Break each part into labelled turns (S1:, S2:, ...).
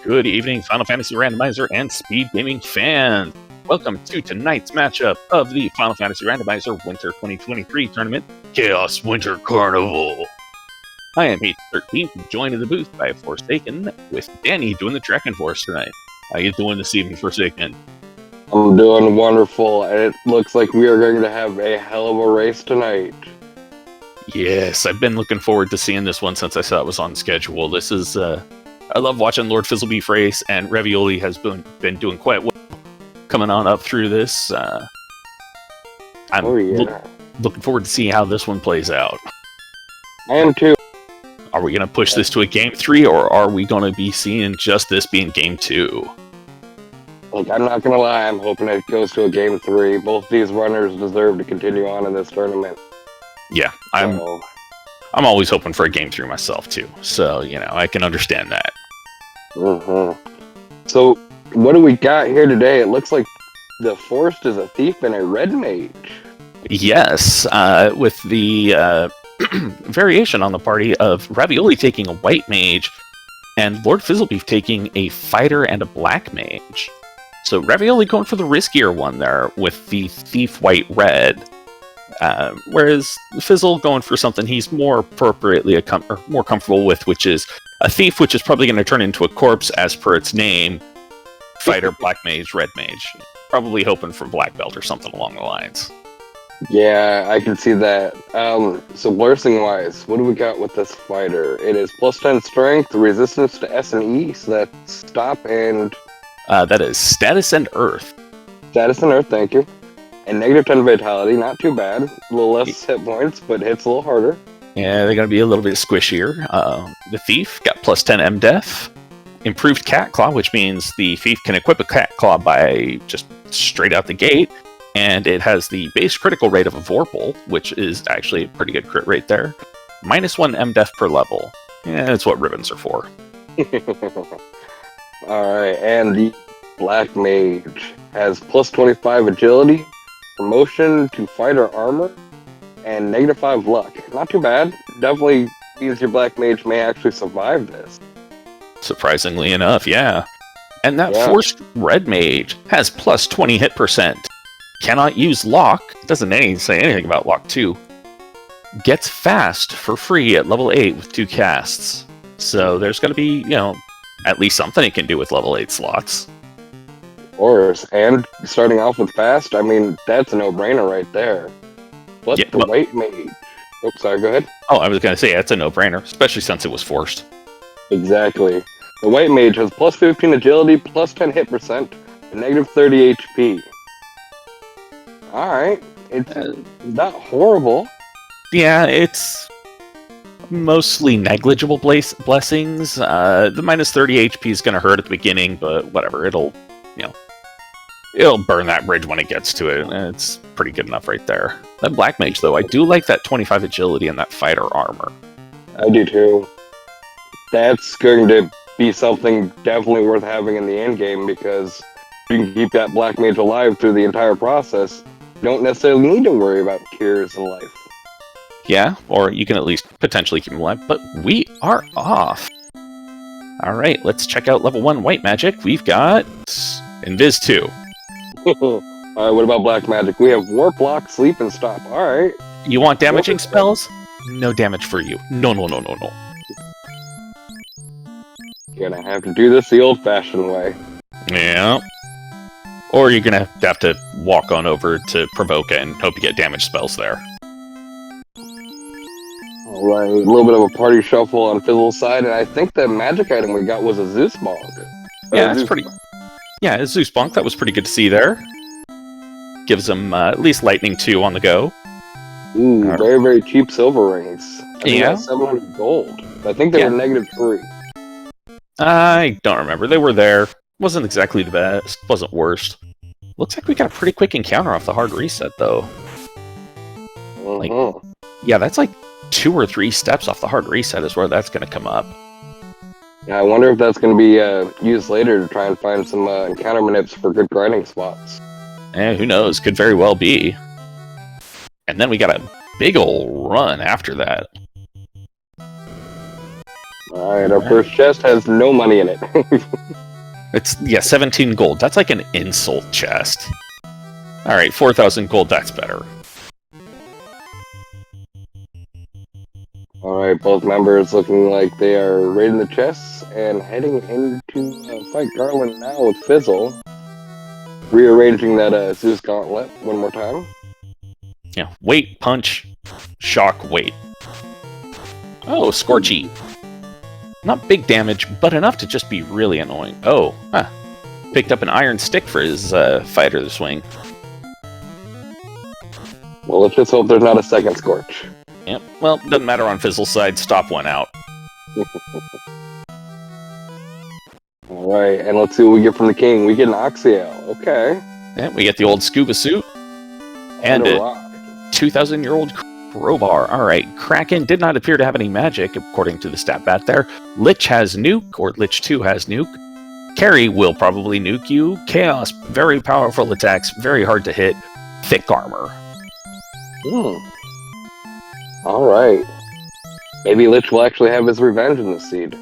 S1: Good evening, Final Fantasy Randomizer and Speed Gaming fans. Welcome to tonight's matchup of the Final Fantasy Randomizer Winter 2023 Tournament, Chaos Winter Carnival. I am Ro32, joined in the booth by Forsaken, with Danny doing the tracking for us tonight. How you doing this evening, Forsaken?
S2: I'm doing wonderful, and it looks like we are going to have a hell of a race tonight.
S1: Yes, I've been looking forward to seeing this one since I saw it was on schedule. This is, I love watching LordFizzlebeef race, and Ravioli has been doing quite well coming on up through this. I'm looking forward to seeing how this one plays out.
S2: I am too.
S1: Are we going to push this to a Game 3, or are we going to be seeing just this being Game 2?
S2: Look, I'm not going to lie, I'm hoping it goes to a Game 3. Both these runners deserve to continue on in this tournament.
S1: Yeah, I'm always hoping for a Game 3 myself, too. So, you know, I can understand that.
S2: So, what do we got here today? It looks like the Forest is a thief and a red mage.
S1: Yes, with the variation on the party of Ravioli taking a white mage and LordFizzlebeef taking a fighter and a black mage. So Ravioli going for the riskier one there with the thief white-red. Whereas Fizzle going for something he's more appropriately more comfortable with, which is a thief, which is probably going to turn into a corpse as per its name. Fighter, black mage, red mage. Probably hoping for black belt or something along the lines.
S2: Yeah, I can see that. So blessing-wise, what do we got with this fighter? It is plus 10 strength, resistance to S and E, so that's stop and...
S1: that is status and earth.
S2: Status and earth, thank you. And negative 10 vitality, not too bad. A little less hit points, but hits a little harder.
S1: Yeah, they're going to be a little bit squishier. The Thief got plus 10 MDef. Improved Cat Claw, which means the Thief can equip a Cat Claw by just straight out the gate. And it has the base critical rate of a Vorpal, which is actually a pretty good crit rate there. Minus 1 MDef per level. Yeah, that's what ribbons are for.
S2: Alright, and the Black Mage has plus 25 agility, promotion to fighter armor, and negative 5 luck. Not too bad. Definitely means your Black Mage may actually survive this.
S1: Surprisingly enough, yeah. And that Forced Red Mage has plus 20 hit percent. Cannot use Lock. Doesn't say anything about Lock 2. Gets fast for free at level 8 with 2 casts. So there's going to be, you know, at least something it can do with level 8 slots.
S2: Of course, and starting off with fast, I mean, that's a no-brainer right there. But the white mage... Oops, sorry, go ahead.
S1: Oh, I was going to say, that's a no-brainer, especially since it was forced.
S2: Exactly. The white mage has plus 15 agility, plus 10 hit percent, and negative 30 HP. Alright, it's not horrible.
S1: Yeah, it's mostly negligible blessings. The minus 30 HP is going to hurt at the beginning, but whatever, it'll burn that bridge when it gets to it. It's pretty good enough right there. That Black Mage, though, I do like that 25 agility and that fighter armor.
S2: I do too. That's going to be something definitely worth having in the end game, because you can keep that Black Mage alive through the entire process. You don't necessarily need to worry about cures in life.
S1: Yeah, or you can at least potentially keep him alive, but we are off. Alright, let's check out level 1 white magic. We've got Invis 2.
S2: Alright, what about black magic? We have Warp, Lock, Sleep, and Stop. Alright.
S1: You want damaging spells? No damage for you. No.
S2: You're gonna have to do this the old-fashioned way.
S1: Yeah. Or you're gonna have to walk on over to Provoke and hope you get damage spells there.
S2: Alright, a little bit of a party shuffle on Fizzle's side, and I think the magic item we got was a Zeus Bonk.
S1: Yeah, that's pretty... Yeah, a Zeus Bonk, that was pretty good to see there. Gives them at least Lightning 2 on the go.
S2: Ooh, very, very cheap silver rings. I think
S1: yeah.
S2: 700 gold. I think they were negative 3.
S1: I don't remember. They were there. Wasn't exactly the best. Wasn't worst. Looks like we got a pretty quick encounter off the hard reset, though. Yeah, that's like 2 or 3 steps off the hard reset is where that's going to come up.
S2: Yeah, I wonder if that's going to be used later to try and find some encounter manips for good grinding spots.
S1: Who knows? Could very well be. And then we got a big ol' run after that.
S2: Alright, our first chest has no money in it.
S1: It's, 17 gold. That's like an insult chest. Alright, 4,000 gold, that's better.
S2: Alright, both members looking like they are raiding the chests and heading into fight Garland now with Fizzle. Rearranging that Zeus gauntlet one more time.
S1: Yeah, wait, punch, shock, wait. Oh, Scorchy. Not big damage, but enough to just be really annoying. Oh, huh. Picked up an iron stick for his fighter to swing.
S2: Well, let's just hope there's not a second Scorch.
S1: Yep, well, doesn't matter on Fizzle's side, stop one out.
S2: Alright, and let's see what we get from the king. We get an Oxyale, okay.
S1: Yeah, we get the old scuba suit. And a 2,000-year-old crowbar. Alright, Kraken did not appear to have any magic, according to the stat bat there. Lich has nuke, or Lich 2 has nuke. Carry will probably nuke you. Chaos, very powerful attacks, very hard to hit. Thick armor.
S2: Alright. Maybe Lich will actually have his revenge in the seed.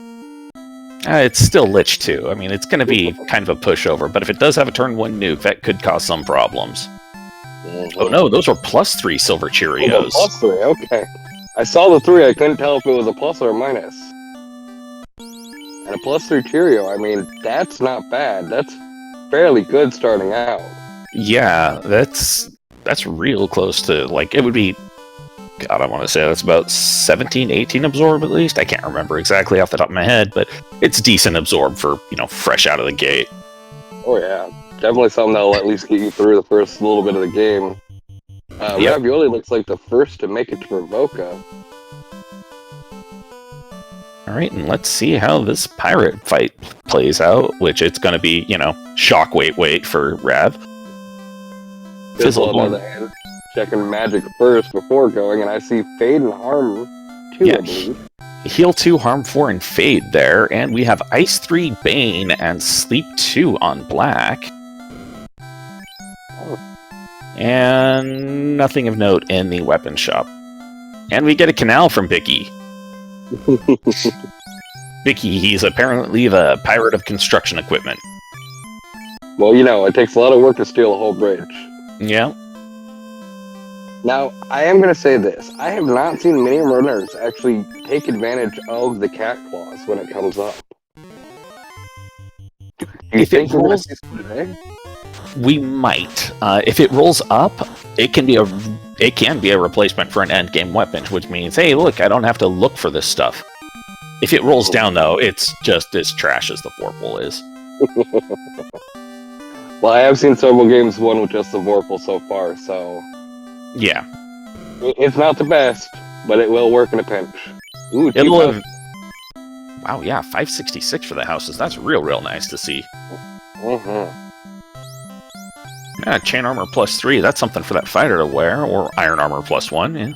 S1: It's still Lich 2. I mean, it's going to be kind of a pushover, but if it does have a turn 1 nuke, that could cause some problems. Oh no, those are +3 silver Cheerios.
S2: +3, okay. I saw the 3, I couldn't tell if it was a plus or a minus. And a +3 Cheerio, I mean, that's not bad. That's fairly good starting out.
S1: Yeah, that's real close to, like, it would be, God, I want to say that's about 17, 18 absorb at least. I can't remember exactly off the top of my head, but it's decent absorb for, fresh out of the gate.
S2: Oh yeah, definitely something that'll at least get you through the first little bit of the game.
S1: Yep.
S2: Ravioli looks like the first to make it to Provoca.
S1: Alright, and let's see how this pirate fight plays out, which it's going to be, shock wait for Rav.
S2: Fizzle, on the other hand, checking magic first before going, and I see Fade and Harm 2, I believe.
S1: Heal 2, Harm 4, and Fade there, and we have Ice 3, Bane, and Sleep 2 on Black.
S2: Oh.
S1: And nothing of note in the weapon shop. And we get a canal from Bicky. Bicky, he's apparently the pirate of construction equipment.
S2: Well, it takes a lot of work to steal a whole bridge.
S1: Yeah.
S2: Now, I am going to say this. I have not seen many runners actually take advantage of the cat claws when it comes up. Do you think we're going to see some today?
S1: We might. If it rolls up, it can be a replacement for an endgame weapon, which means, hey, look, I don't have to look for this stuff. If it rolls down, though, it's just as trash as the Vorpal is.
S2: Well, I have seen several games won with just the Vorpal so far, so...
S1: Yeah.
S2: It's not the best, but it will work in a pinch. Ooh,
S1: wow, yeah, 566 for the houses. That's real nice to see. Yeah, chain armor +3, that's something for that fighter to wear, or iron armor +1, yeah.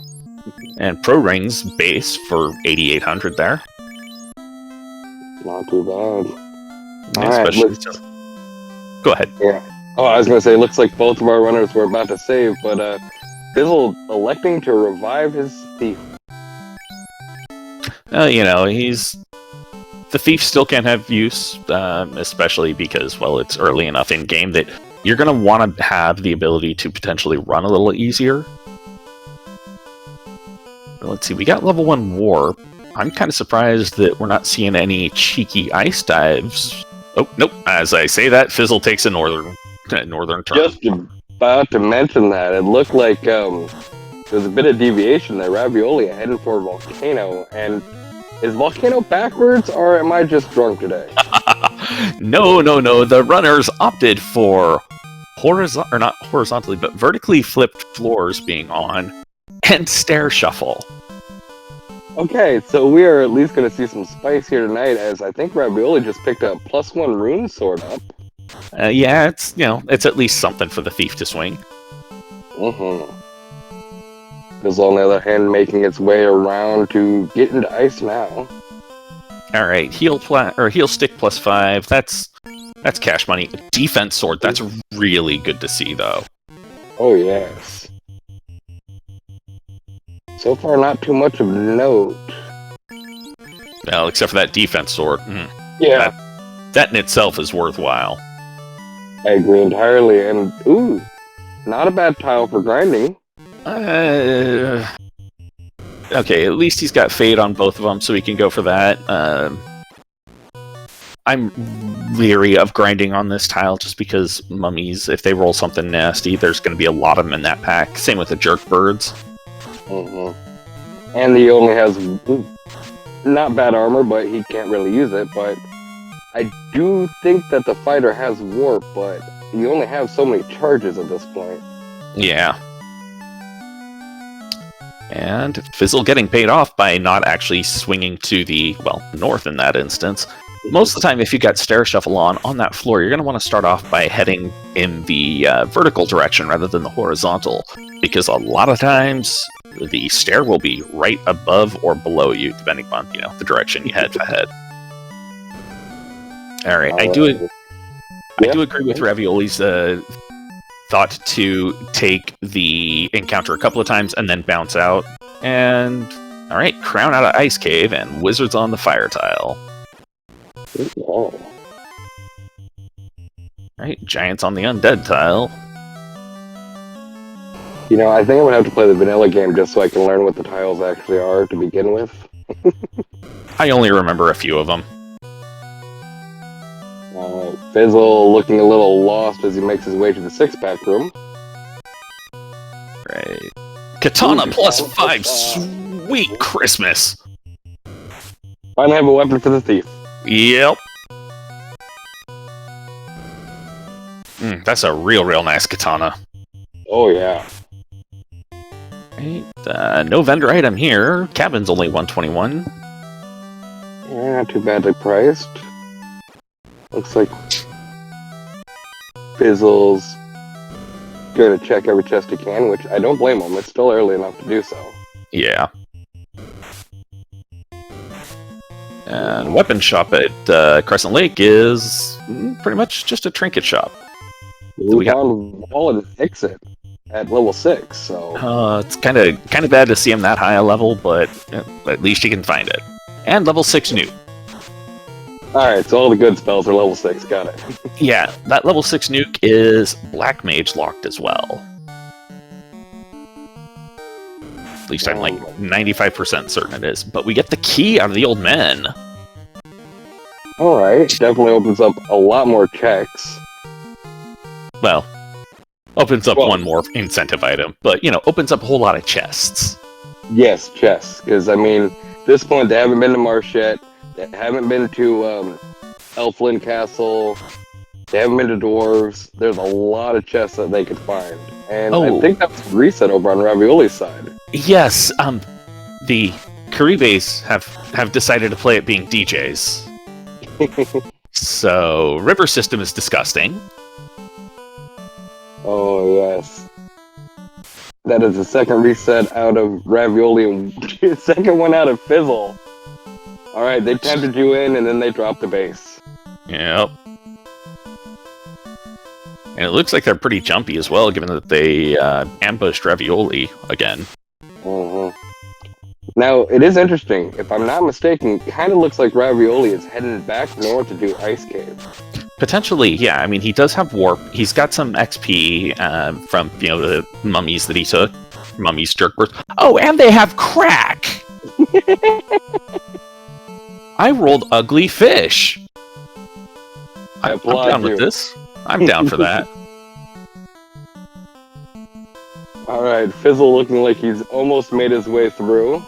S1: And pro rings base for 8,800 there.
S2: Not too bad.
S1: Yeah,
S2: Alright,
S1: go ahead.
S2: Yeah. Oh, I was going to say, looks like both of our runners were about to save, but Fizzle electing to revive his thief.
S1: The thief still can have use, especially because, well, it's early enough in game that you're going to want to have the ability to potentially run a little easier. Let's see, we got level 1 warp. I'm kind of surprised that we're not seeing any cheeky ice dives. Oh, nope. As I say that, Fizzle takes a northern turn.
S2: Just about to mention that. It looked like there's a bit of deviation there. Ravioli heading for Volcano, and is Volcano backwards, or am I just drunk today?
S1: No. The runners opted for not horizontally, but vertically flipped floors being on, and stair shuffle.
S2: Okay, so we are at least going to see some spice here tonight, as I think Ravioli just picked a +1 rune sword up.
S1: Yeah, it's at least something for the thief to swing.
S2: Fizzle, on the other hand, making its way around to get into ice now.
S1: All right, heal stick +5. That's cash money. Defense sword. That's really good to see, though.
S2: Oh yes. So far, not too much of note.
S1: Well, except for that defense sword.
S2: Yeah,
S1: That in itself is worthwhile.
S2: I agree entirely. And ooh, not a bad tile for grinding.
S1: Okay, at least he's got Fade on both of them, so we can go for that. I'm leery of grinding on this tile just because mummies, if they roll something nasty, there's going to be a lot of them in that pack. Same with the jerk birds.
S2: And he only has not bad armor, but he can't really use it. But I do think that the fighter has warp, but you only have so many charges at this point.
S1: Yeah. And Fizzle getting paid off by not actually swinging to the, well, north in that instance. Most of the time, if you got Stair Shuffle on that floor, you're going to want to start off by heading in the vertical direction rather than the horizontal, because a lot of times the stair will be right above or below you, depending on, the direction you head ahead. All right, I do agree with Ravioli's thought to take the encounter a couple of times and then bounce out. And all right, Crown out of Ice Cave and Wizards on the fire tile.
S2: Oh.
S1: All right, Giants on the undead tile.
S2: I think I'm gonna have to play the vanilla game just so I can learn what the tiles actually are to begin with.
S1: I only remember a few of them.
S2: Fizzle looking a little lost as he makes his way to the 6-pack room.
S1: Right. Katana plus 5, sweet Christmas.
S2: Finally have a weapon for the thief.
S1: Yep. That's a real nice katana.
S2: Oh, yeah.
S1: Right. No vendor item here. Cabin's only 121.
S2: Yeah, not too badly priced. Looks like Fizzle's going to check every chest he can, which I don't blame him. It's still early enough to do so.
S1: Yeah. And weapon shop at Crescent Lake is pretty much just a trinket shop.
S2: We found Wall and Exit at level 6, so...
S1: It's kind of bad to see him that high a level, but at least you can find it. And level 6 Newt.
S2: Alright, so all the good spells are level 6, got it.
S1: Yeah, that level 6 nuke is Black Mage locked as well. At least I'm like 95% certain it is. But we get the key out of the old men.
S2: Alright, definitely opens up a lot more checks.
S1: Well, opens up one more incentive item, but, opens up a whole lot of chests.
S2: Yes, chests. Because, at this point, they haven't been to Marshette. They haven't been to Elflin Castle. They haven't been to Dwarves. There's a lot of chests that they could find. And I think that's reset over on Ravioli's side.
S1: Yes, the Caribes have decided to play it being DJs. So, River System is disgusting.
S2: Oh, yes. That is the second reset out of Ravioli and second one out of Fizzle. Alright, they tempted you in and then they dropped the base.
S1: Yep. And it looks like they're pretty jumpy as well, given that they ambushed Ravioli again.
S2: Now, it is interesting. If I'm not mistaken, it kind of looks like Ravioli is heading back north to do Ice Cave.
S1: Potentially, yeah. He does have warp. He's got some XP from, the mummies that he took. Mummies, jerkbirds. Oh, and they have crack! I rolled ugly fish. I'm down with this. I'm down for that.
S2: Alright, Fizzle looking like he's almost made his way through.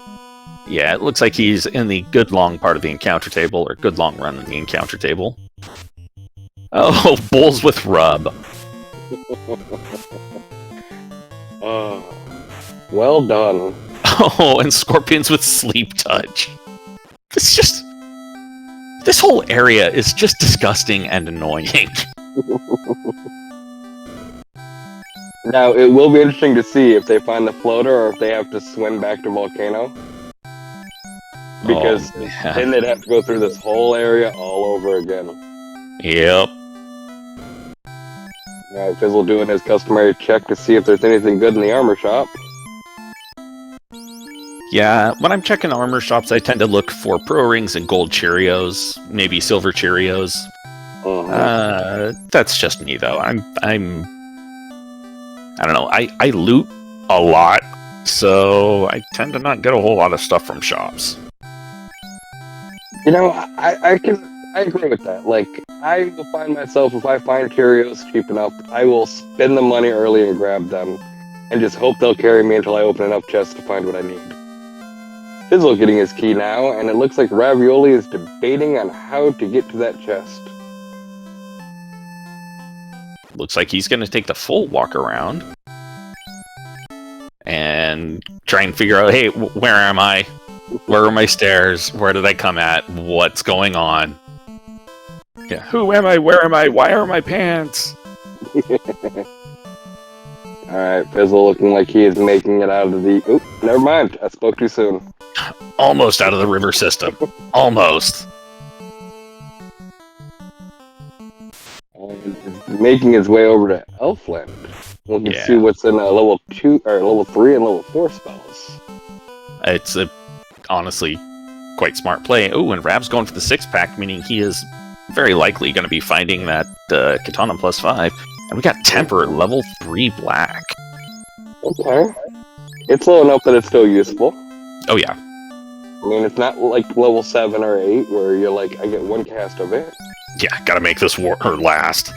S1: Yeah, it looks like he's in the good long part of the encounter table, or good long run in the encounter table. Oh, bowls with rub.
S2: Well done.
S1: Oh, and scorpions with sleep touch. This whole area is just disgusting and annoying.
S2: Now, it will be interesting to see if they find the floater or if they have to swim back to Volcano. Because then they'd have to go through this whole area all over again.
S1: Yep.
S2: Alright, Fizzle doing his customary check to see if there's anything good in the armor shop.
S1: Yeah, when I'm checking armor shops, I tend to look for pro rings and gold Cheerios, maybe silver Cheerios. That's just me though. I don't know. I loot a lot, so I tend to not get a whole lot of stuff from shops.
S2: You know, I agree with that. Like, I will find myself, if I find Cheerios cheap enough, I will spend the money early and grab them, and just hope they'll carry me until I open enough chests to find what I need. Fizzle getting his key now, and it looks like Ravioli is debating on how to get to that chest.
S1: Looks like he's going to take the full walk around and try and figure out, hey, where am I? Where are my stairs? Where did I come at? What's going on? Yeah, who am I? Where am I? Why are my pants?
S2: Alright, Fizzle looking like he is making it out of the... Oop, never mind. I spoke too soon.
S1: Almost out of the river system. Almost.
S2: And is making his way over to Elfland. We can see what's in level 2 or level 3 and level 4 spells.
S1: It's honestly quite smart play. Oh, and Rav's going for the 6-pack, meaning he is very likely going to be finding that Katana +5. And we got Temper at level 3 black.
S2: Okay. It's low enough that it's still useful.
S1: Oh, yeah.
S2: I mean, it's not like level 7 or 8 where you're like, I get one cast of it.
S1: Yeah, gotta make this war last.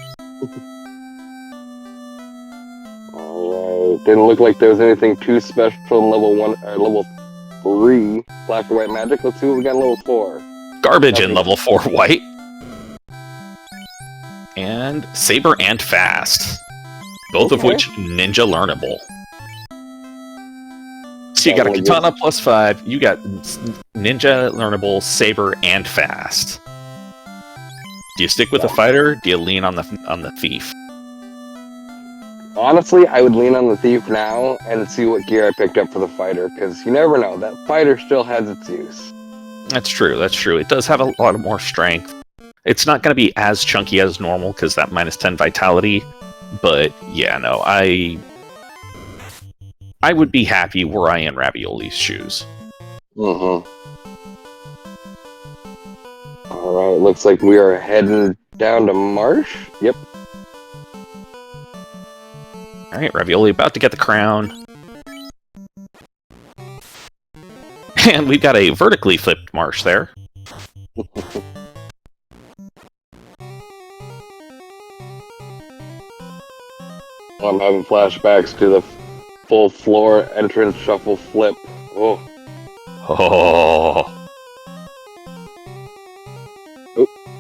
S2: Alright. Didn't look like there was anything too special in level 1 or level 3 black and white magic. Let's see what we got in level 4.
S1: Garbage in level 4 white. And Saber and Fast. Both of which ninja learnable. So you got a Katana +5, you got ninja learnable, Saber, and Fast. Do you stick with the fighter? Do you lean on the thief?
S2: Honestly, I would lean on the thief now and see what gear I picked up for the fighter, because you never know. That fighter still has its use.
S1: That's true, that's true. It does have a lot more strength. It's not going to be as chunky as normal, because that -10 vitality. But, yeah, no, I would be happy were I in Ravioli's shoes.
S2: Alright, looks like we are heading down to Marsh. Yep.
S1: Alright, Ravioli about to get the crown. And we've got a vertically flipped Marsh there.
S2: I'm having flashbacks to the full floor entrance shuffle flip. Oh.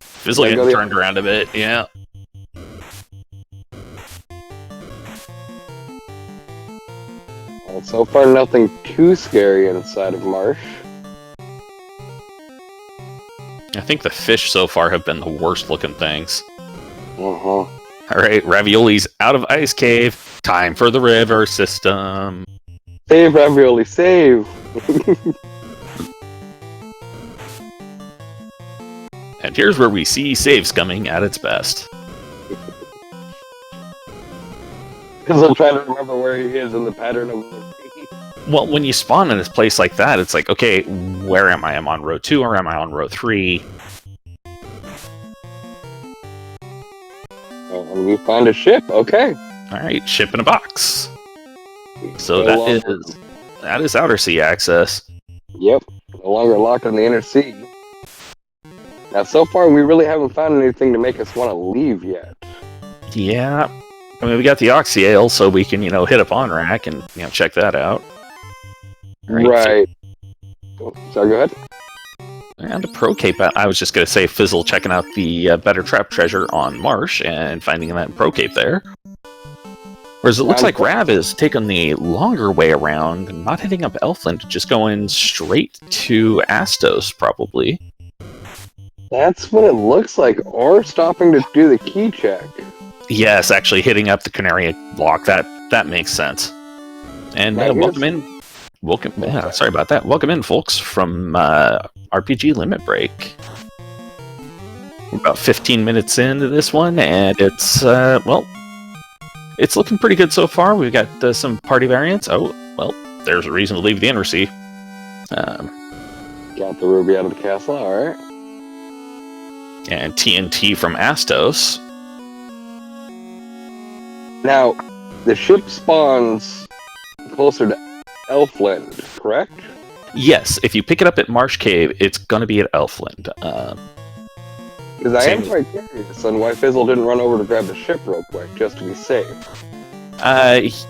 S1: Fizzle getting turned around a bit, yeah.
S2: Well, so far nothing too scary inside of Marsh.
S1: I think the fish so far have been the worst looking things. Alright, Ravioli's out of Ice Cave. Time for the river system.
S2: Save, Ravioli, save!
S1: And here's where we see save scumming at its best.
S2: Because I'm trying to remember where he is in the pattern of the...
S1: Well, when you spawn in this place like that, it's like, okay, where am I? Am I on row 2 or am I on row 3?
S2: And we find a ship, okay.
S1: Alright, ship in a box. So that is outer sea access.
S2: Yep, no longer locked in the inner sea. Now, so far, we really haven't found anything to make us want to leave yet.
S1: Yeah. I mean, we got the Oxy Ale, so we can, hit up on rack and, check that out.
S2: Right. Sorry, go ahead.
S1: And a Pro Cape. I was just going to say, Fizzle checking out the Better Trap treasure on Marsh and finding that Pro Cape there. Whereas it looks like Rav is taking the longer way around, not hitting up Elfland, just going straight to Astos, probably.
S2: That's what it looks like, or stopping to do the key check.
S1: Yes, actually hitting up the Canary block. That makes sense. And welcome in. Sorry about that. Welcome in, folks, from RPG Limit Break. We're about 15 minutes into this one, and it's it's looking pretty good so far. We've got some party variants. Oh, well, there's a reason to leave the inner sea.
S2: Got the ruby out of the castle, alright.
S1: And TNT from Astos.
S2: Now, the ship spawns closer to Elfland, correct?
S1: Yes, if you pick it up at Marsh Cave, it's going to be at Elfland.
S2: Because I am quite curious on why Fizzle didn't run over to grab the ship real quick, just to be safe.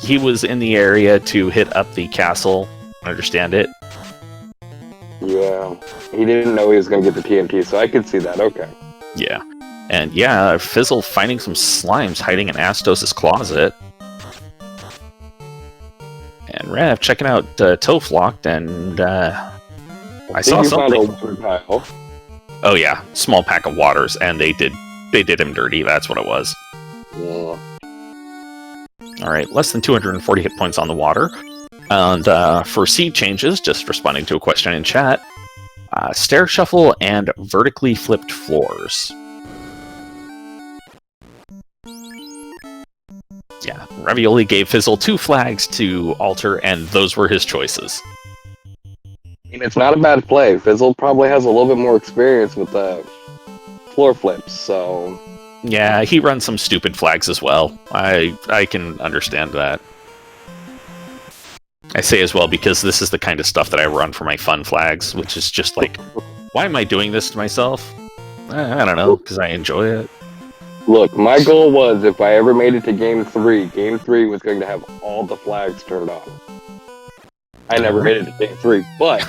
S1: He was in the area to hit up the castle. Understand it?
S2: Yeah, he didn't know he was going to get the TNT, so I could see that, okay.
S1: Yeah. And yeah, Fizzle finding some slimes hiding in Astos' closet. And Rav checking out Toflocked, and I saw something.
S2: Found a water tile.
S1: Oh yeah, small pack of waters, and they did him dirty. That's what it was.
S2: Yeah.
S1: All right, less than 240 hit points on the water. And for seed changes, just responding to a question in chat, stair shuffle and vertically flipped floors. Yeah, Ravioli gave Fizzle 2 flags to alter, and those were his choices.
S2: I mean, it's not a bad play. Fizzle probably has a little bit more experience with the floor flips, so...
S1: Yeah, he runs some stupid flags as well. I can understand that. I say as well because this is the kind of stuff that I run for my fun flags, which is just like, why am I doing this to myself? I don't know, because I enjoy it.
S2: Look, my goal was if I ever made it to Game 3 was going to have all the flags turned on. I never made it to Game 3, but...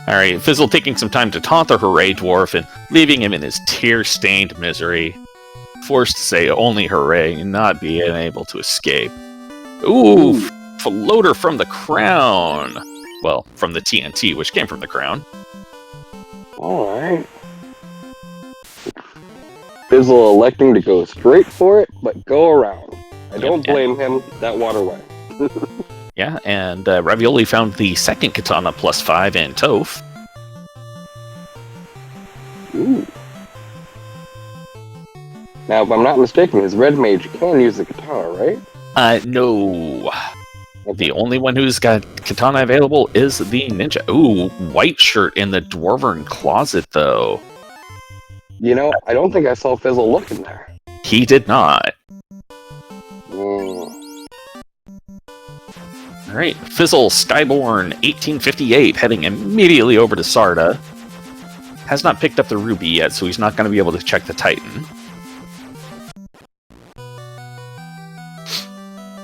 S1: Alright, Fizzle taking some time to taunt the Hooray Dwarf and leaving him in his tear-stained misery. Forced to say only hooray and not being able to escape. Ooh, floater from the crown! Well, from the TNT, which came from the crown.
S2: Alright. Fizzle electing to go straight for it, but go around. I don't blame him, that waterway.
S1: Yeah, and Ravioli found the second katana +5 in Toph.
S2: Ooh. Now, if I'm not mistaken, his red mage can use the katana, right?
S1: No. The only one who's got katana available is the ninja. Ooh, white shirt in the dwarven closet, though.
S2: You know, I don't think I saw Fizzle looking there.
S1: He did not. Alright, Fizzle Skyborn 1858 heading immediately over to Sarda. Has not picked up the ruby yet, so he's not going to be able to check the Titan.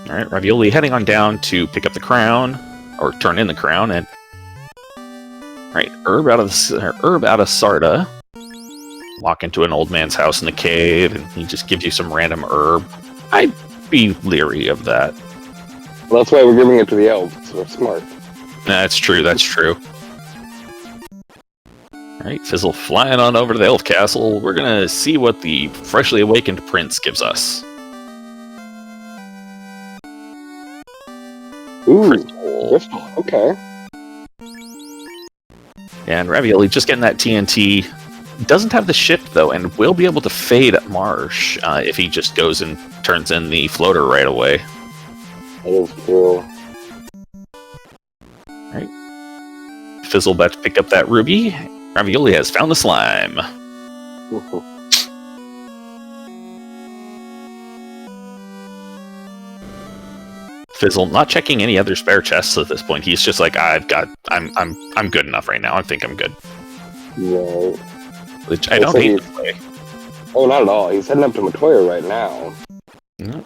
S1: Alright, Ravioli heading on down to pick up the crown, or turn in the crown, and... Alright, Herb out of Sarda. Walk into an old man's house in the cave, and he just gives you some random herb. I'd be leery of that.
S2: Well, that's why we're giving it to the elves. We're smart.
S1: That's true, that's true. Alright, Fizzle flying on over to the elf castle. We're gonna see what the freshly awakened prince gives us.
S2: Ooh, crystal. Okay.
S1: And Ravioli just getting that TNT. Doesn't have the ship, though, and will be able to fade Marsh if he just goes and turns in the floater right away.
S2: That is cool.
S1: Alright. Fizzle about to pick up that ruby. Ravioli has found the slime. Fizzle not checking any other spare chests at this point. He's just like, I'm good enough right now. I think I'm good.
S2: Right.
S1: Which I don't hate to play.
S2: Oh, not at all. He's heading up to Matoya right now.
S1: Yep.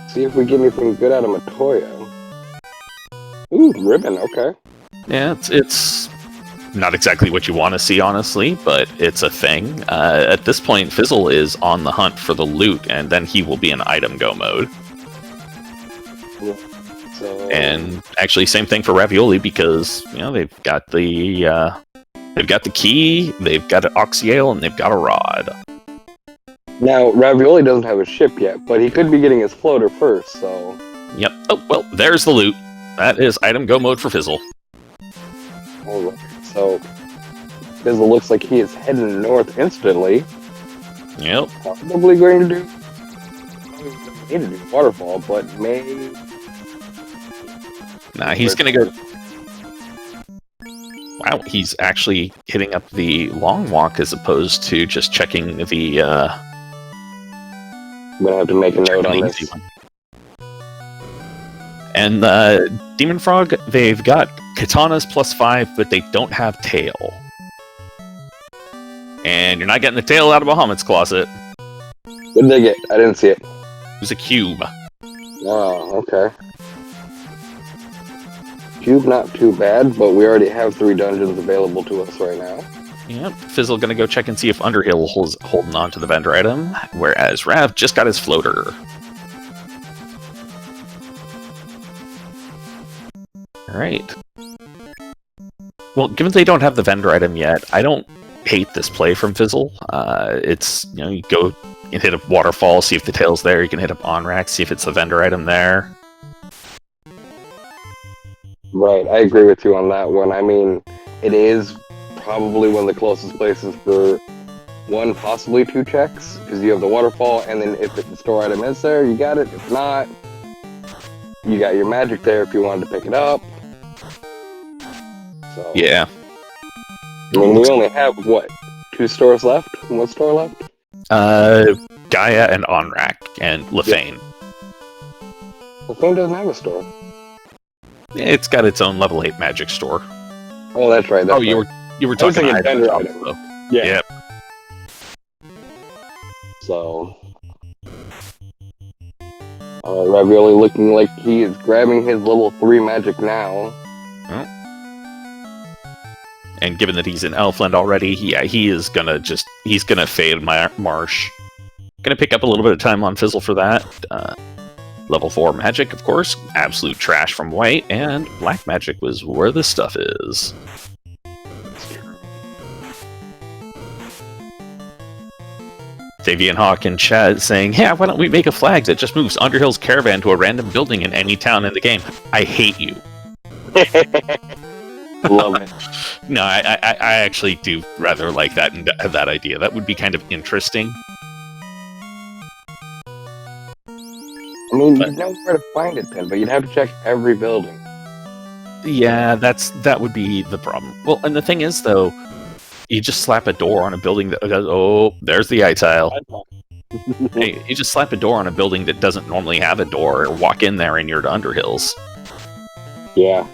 S2: See if we get anything good out of Matoya. Ooh, ribbon, okay.
S1: Yeah, it's not exactly what you want to see, honestly, but it's a thing. At this point, Fizzle is on the hunt for the loot, and then he will be in item go mode.
S2: Yeah. So...
S1: And actually, same thing for Ravioli, because they've got the key, they've got an Oxyale, and they've got a rod.
S2: Now, Ravioli doesn't have a ship yet, but he could be getting his floater first, so...
S1: Yep. Oh, well, there's the loot. That is item go mode for Fizzle.
S2: Alright, so... Fizzle looks like he is heading north instantly.
S1: Yep.
S2: Probably going to do... Need to do waterfall, but may...
S1: Nah, he's gonna go... Wow, he's actually hitting up the long walk as opposed to just checking the.
S2: I'm gonna have to make a note on this.
S1: One. And Demon Frog, they've got katanas +5, but they don't have tail. And you're not getting the tail out of Bahamut's closet.
S2: What did they get? I didn't see it.
S1: It was a cube.
S2: Oh, okay. Cube not too bad, but we already have 3 dungeons available to us right now.
S1: Yep, Fizzle gonna go check and see if Underhill holds holding on to the vendor item, whereas Rav just got his floater. Alright. Well, given they don't have the vendor item yet, I don't hate this play from Fizzle. It's, you go and hit a waterfall, see if the tail's there, you can hit up on-rack, see if it's the vendor item there.
S2: Right, I agree with you on that one. I mean, it is probably one of the closest places for 1, possibly 2 checks, because you have the waterfall, and then if the store item is there, you got it. If not, you got your magic there if you wanted to pick it up. So,
S1: Yeah.
S2: I mean, we only have, what, 2 stores left? 1 store left?
S1: Gaia and on-rack, and Lefane.
S2: Lefane doesn't have a store.
S1: It's got its own level 8 magic store.
S2: Oh, that's right. That's
S1: you were talking
S2: about vendor
S1: items,
S2: item.
S1: though.
S2: Yeah.
S1: Yep.
S2: So, Ravioli looking like he is grabbing his level 3 magic now.
S1: Oh. And given that he's in Elfland already, he is he's gonna fade Marsh. Gonna pick up a little bit of time on Fizzle for that. Level 4 magic, of course, absolute trash from White, and Black magic was where the stuff is. Fabian Hawk in chat saying, "Yeah, why don't we make a flag that just moves Underhill's caravan to a random building in any town in the game?" I hate you.
S2: Love it.
S1: No, I actually do rather like that idea. That would be kind of interesting.
S2: I mean, you'd know where to find it then, but you'd have to check every building.
S1: Yeah, that would be the problem. Well, and the thing is, though, you just slap a door on a building that does. Oh, there's the eye tile. Hey, you just slap a door on a building that doesn't normally have a door, or walk in there and you're to Underhills.
S2: Yeah.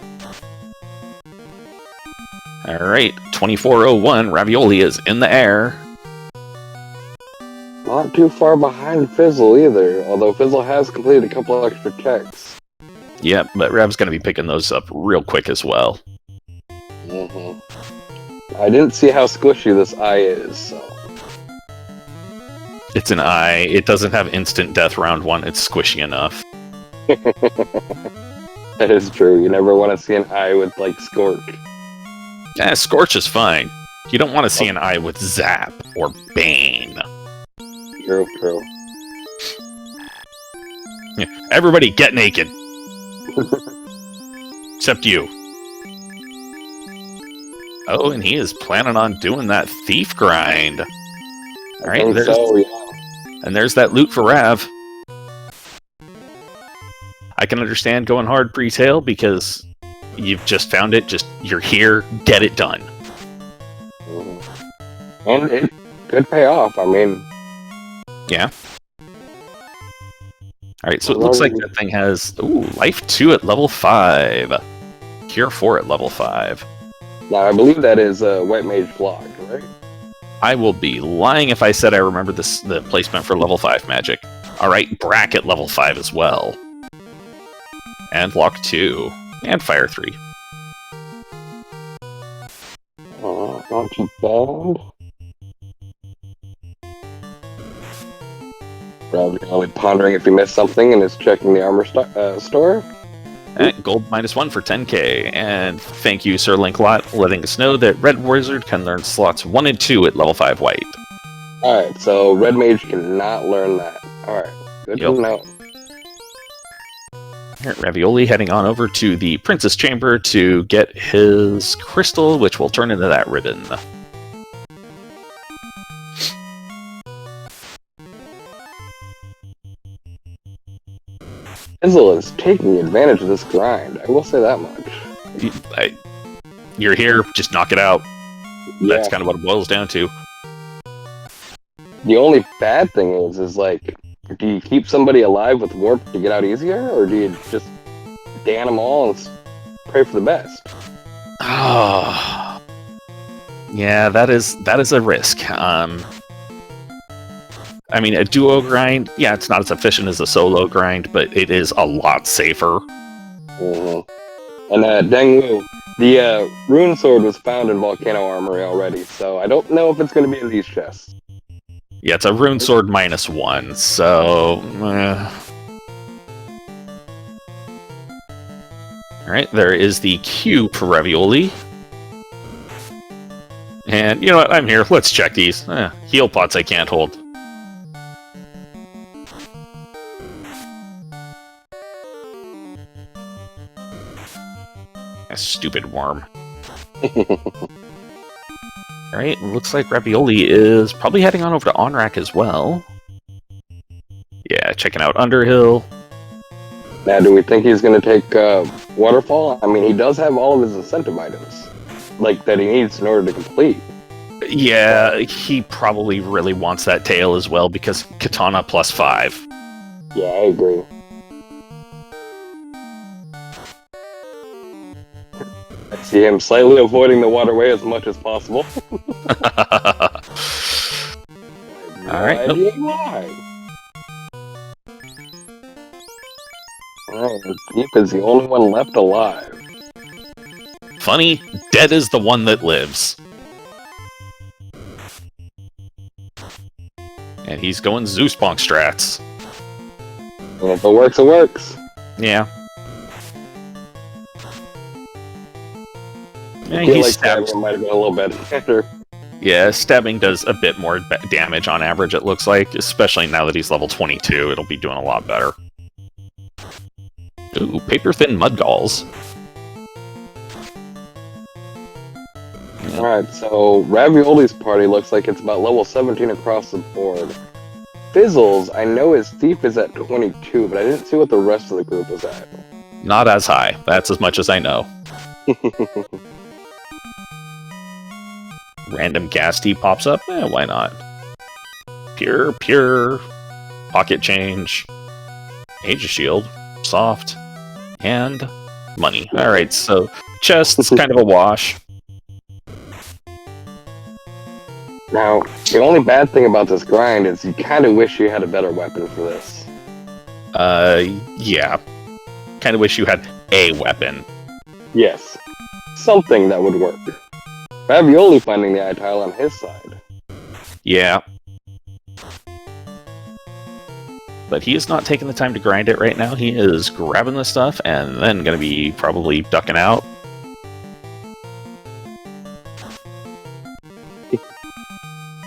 S1: All right, 2401. Ravioli is in the air.
S2: Not too far behind Fizzle either, although Fizzle has completed a couple extra checks.
S1: Yep, but Rav's going to be picking those up real quick as well.
S2: Mm-hmm. I didn't see how squishy this eye is, so...
S1: It's an eye. It doesn't have instant death round 1. It's squishy enough.
S2: That is true. You never want to see an eye with, like, Scorch.
S1: Yeah, Scorch is fine. You don't want to see an eye with Zap or Bane.
S2: True.
S1: Yeah, everybody get naked. Except you. Oh, and he is planning on doing that thief grind. Alright, and there's that loot for Rav. I can understand going hard pre-tail because you've just found it, you're here, get it done.
S2: Mm-hmm. And it could pay off, I mean...
S1: Yeah. Alright, so it looks like that thing has... Ooh, Life 2 at level 5. Cure 4 at level 5.
S2: Now, I believe that is a White Mage block, right?
S1: I will be lying if I said I remember the placement for level 5 magic. Alright, Bracket level 5 as well. And Lock 2. And Fire 3.
S2: Not too bad. Probably pondering if he missed something and is checking the armor store.
S1: Gold -1 for 10k. And thank you, Sir Linklot, letting us know that Red Wizard can learn slots 1 and 2 at level 5 White.
S2: Alright, so Red Mage cannot learn that. Alright, good to know.
S1: Here, Ravioli heading on over to the Princess Chamber to get his crystal, which will turn into that ribbon.
S2: Fizzle is taking advantage of this grind, I will say that much.
S1: you're here, just knock it out.
S2: Yeah.
S1: That's kind of what it boils down to.
S2: The only bad thing is like, do you keep somebody alive with warp to get out easier, or do you just dan them all and pray for the best?
S1: Oh, yeah, that is a risk. I mean, a duo grind, yeah, it's not as efficient as a solo grind, but it is a lot safer.
S2: Mm-hmm. And Deng Wu, the rune sword was found in Volcano Armory already, so I don't know if it's going to be in these chests.
S1: Yeah, it's a rune sword -1, so... Alright, there is the cube for ravioli. And, you know what, I'm here, let's check these. Heal pots I can't hold. A stupid worm. Alright, looks like Ravioli is probably heading on over to Onrak as well. Yeah, checking out Underhill.
S2: Now, do we think he's going to take Waterfall? I mean, he does have all of his incentive items, like, that he needs in order to complete.
S1: Yeah, he probably really wants that tail as well, because Katana +5.
S2: Yeah, I agree. I see him slightly avoiding the waterway as much as possible.
S1: Alright.
S2: Nope. Alright, Deep is the only one left alive.
S1: Funny, dead is the one that lives. And he's going Zeus Bonk strats.
S2: Well, if it works, it works.
S1: Yeah. Yeah,
S2: I feel
S1: he
S2: like
S1: stabs.
S2: stabbing might have been a little bit better.
S1: Yeah, stabbing does a bit more damage on average, it looks like. Especially now that he's level 22, it'll be doing a lot better. Ooh, paper-thin mudgalls.
S2: Yeah. Alright, so Ravioli's party looks like it's about level 17 across the board. Fizzles, I know his thief is at 22, but I didn't see what the rest of the group was at.
S1: Not as high. That's as much as I know. Random gas tea pops up? Why not? Pure. Pocket change. Aegis shield. Soft. And money. Alright, so chest's kind of a wash.
S2: Now, the only bad thing about this grind is you kind of wish you had a better weapon for this.
S1: Yeah. Kind of wish you had a weapon.
S2: Yes. Something that would work. Ravioli finding the eye tile on his side.
S1: Yeah. But he is not taking the time to grind it right now. He is grabbing the stuff and then going to be probably ducking out.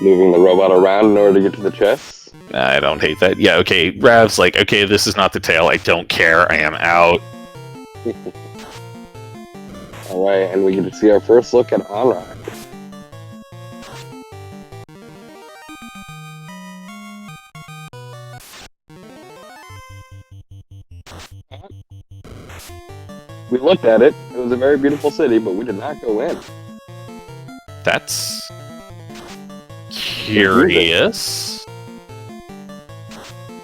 S2: Moving the robot around in order to get to the chest.
S1: I don't hate that. Yeah, okay, Rav's like, okay, this is not the tail. I don't care. I am out.
S2: Alright, and we get to see our first look at Onrak. We looked at it. It was a very beautiful city, but we did not go in.
S1: That's curious.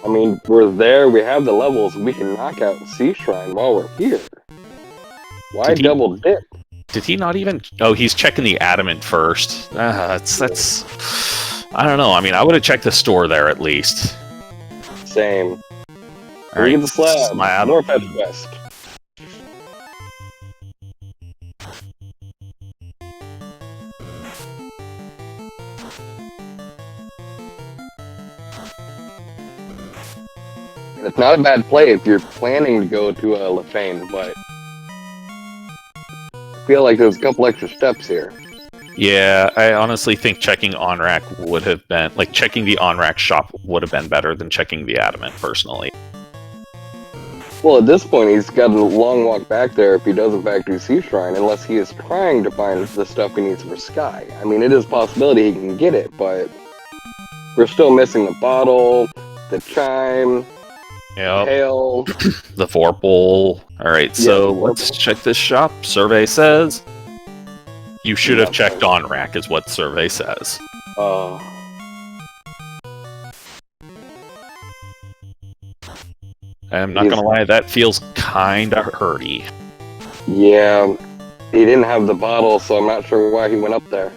S2: I mean, we're there, we have the levels, we can knock out Sea Shrine while we're here. Why double dip?
S1: Did he not even... Oh, he's checking the adamant first. That's... I don't know. I mean, I would have checked the store there at least.
S2: Same.
S1: Alright,
S2: Look at the slab. North-edge west. It's not a bad play if you're planning to go to Lefane, but I feel like there's a couple extra steps here.
S1: Yeah, I honestly think checking Onrak would have been... Like, checking the Onrak shop would have been better than checking the adamant, personally.
S2: Well, at this point, he's got a long walk back there if he does in fact do Sea Shrine, unless he is trying to find the stuff he needs for Sky. I mean, it is a possibility he can get it, but we're still missing the bottle, the chime...
S1: Yep.
S2: Hail.
S1: The Vorpal. Alright, so let's check this shop. Survey says You should have checked on rack, is what survey says. I'm not gonna lie, that feels kinda hurty.
S2: Yeah, he didn't have the bottle, so I'm not sure why he went up there.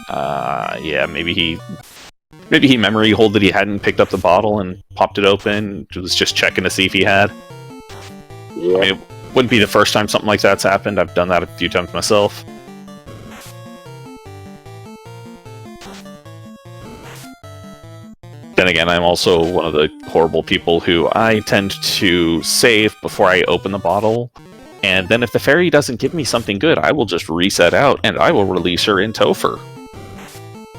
S1: Yeah, maybe he memory hold that he hadn't picked up the bottle and popped it open. Was just checking to see if he had.
S2: Yeah.
S1: I mean, it wouldn't be the first time something like that's happened. I've done that a few times myself. Then again, I'm also one of the horrible people who I tend to save before I open the bottle. And then if the fairy doesn't give me something good, I will just reset out and I will release her in Topher.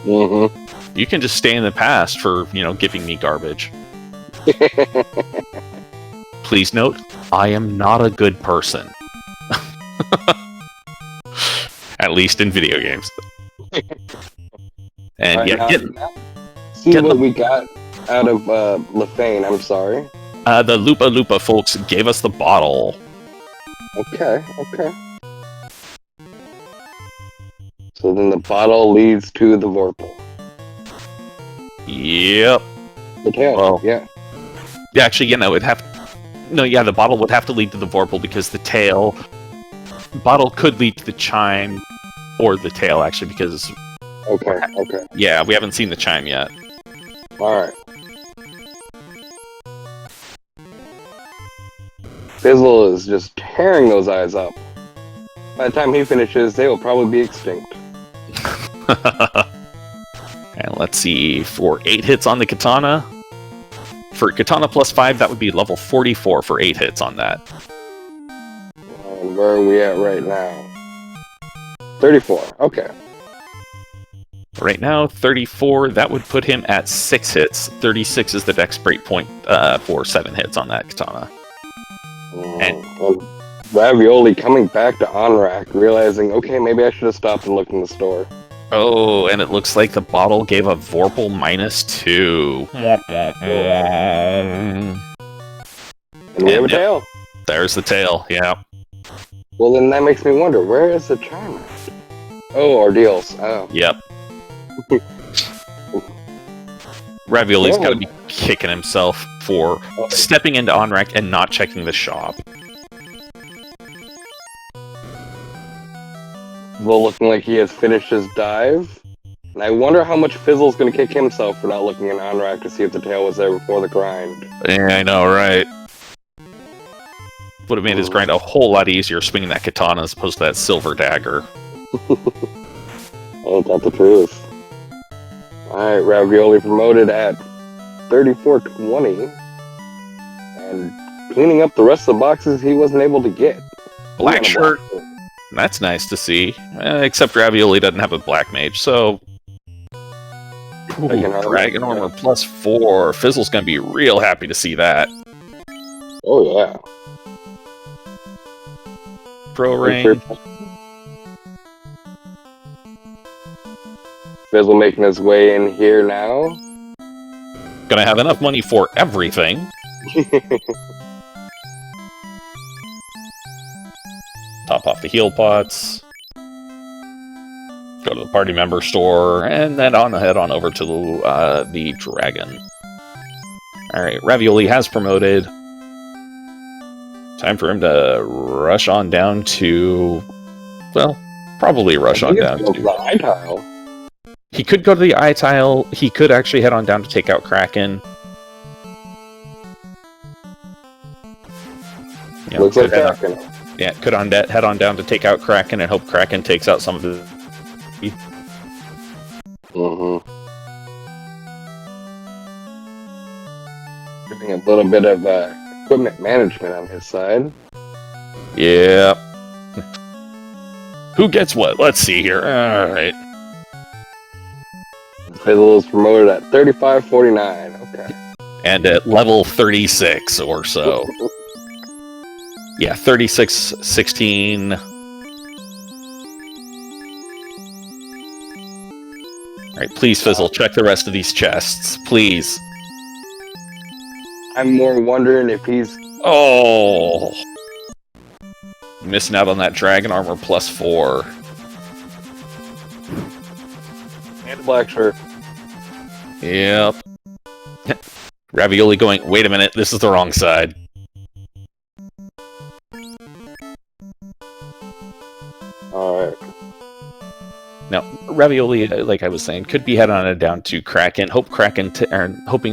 S2: Mm-hmm.
S1: You can just stay in the past for, giving me garbage. Please note, I am not a good person. At least in video games. And
S2: see what we got out of LaFane, I'm sorry.
S1: The Lupa Lupa folks gave us the bottle.
S2: Okay. So then the bottle leads to the Vorpal.
S1: Yep.
S2: The tail.
S1: Well,
S2: yeah.
S1: Yeah, actually, the bottle would have to lead to the Vorpal because the bottle could lead to the chime or the tail, actually, because...
S2: Okay.
S1: Yeah, we haven't seen the chime yet.
S2: Alright. Fizzle is just tearing those eyes up. By the time he finishes, they will probably be extinct.
S1: And let's see, for 8 hits on the katana. For katana plus 5, that would be level 44 for 8 hits on that.
S2: And where are we at right now? 34, okay.
S1: Right now, 34, that would put him at 6 hits. 36 is the dex break point for 7 hits on that katana.
S2: And Ravioli coming back to Onrak, realizing, okay, maybe I should have stopped and looked in the store.
S1: Oh, and it looks like the bottle gave a Vorpal -2.
S2: And we have a tail.
S1: There's the tail, yeah.
S2: Well, then that makes me wonder, where is the chime at? Oh, ordeals. Oh.
S1: Yep. Ravioli's got to be kicking himself for stepping into Onrak and not checking the shop.
S2: Well, looking like he has finished his dive. And I wonder how much Fizzle's going to kick himself for not looking in Onrak to see if the tail was there before the grind.
S1: Yeah, I know, right? Would have made his grind a whole lot easier swinging that katana as opposed to that silver dagger.
S2: Ain't that the truth? Alright, Ravioli promoted at 3420. And cleaning up the rest of the boxes he wasn't able to get.
S1: Black shirt. That's nice to see. Except Ravioli doesn't have a black mage, so... Ooh, Dragon Armor plus 4. Fizzle's gonna be real happy to see that.
S2: Oh, yeah.
S1: Pro Ring.
S2: Fizzle making his way in here now.
S1: Gonna have enough money for everything. Top off the heal pots. Go to the party member store, and then head on over to the dragon. Alright, Ravioli has promoted. Time for him to rush on down to... Well, probably rush on down to...
S2: the eye tile.
S1: He could go to the eye tile. He could actually head on down to take out Kraken. Yeah,
S2: looks like Kraken.
S1: Yeah, could head on down to take out Kraken and hope Kraken takes out some of the...
S2: Mm-hmm. Doing a little bit of equipment management on his side.
S1: Yeah. Who gets what? Let's see here. Alright.
S2: Fizzle is promoted at 3549. Okay.
S1: And at level 36 or so. Yeah, 36-16. Alright, please, Fizzle, check the rest of these chests. Please.
S2: I'm more wondering if he's...
S1: Oh! Missing out on that Dragon Armor plus 4.
S2: black shirt.
S1: Yep. Ravioli going, wait a minute, this is the wrong side.
S2: Alright.
S1: Now, Ravioli, like I was saying, could be head on down to Kraken. Hoping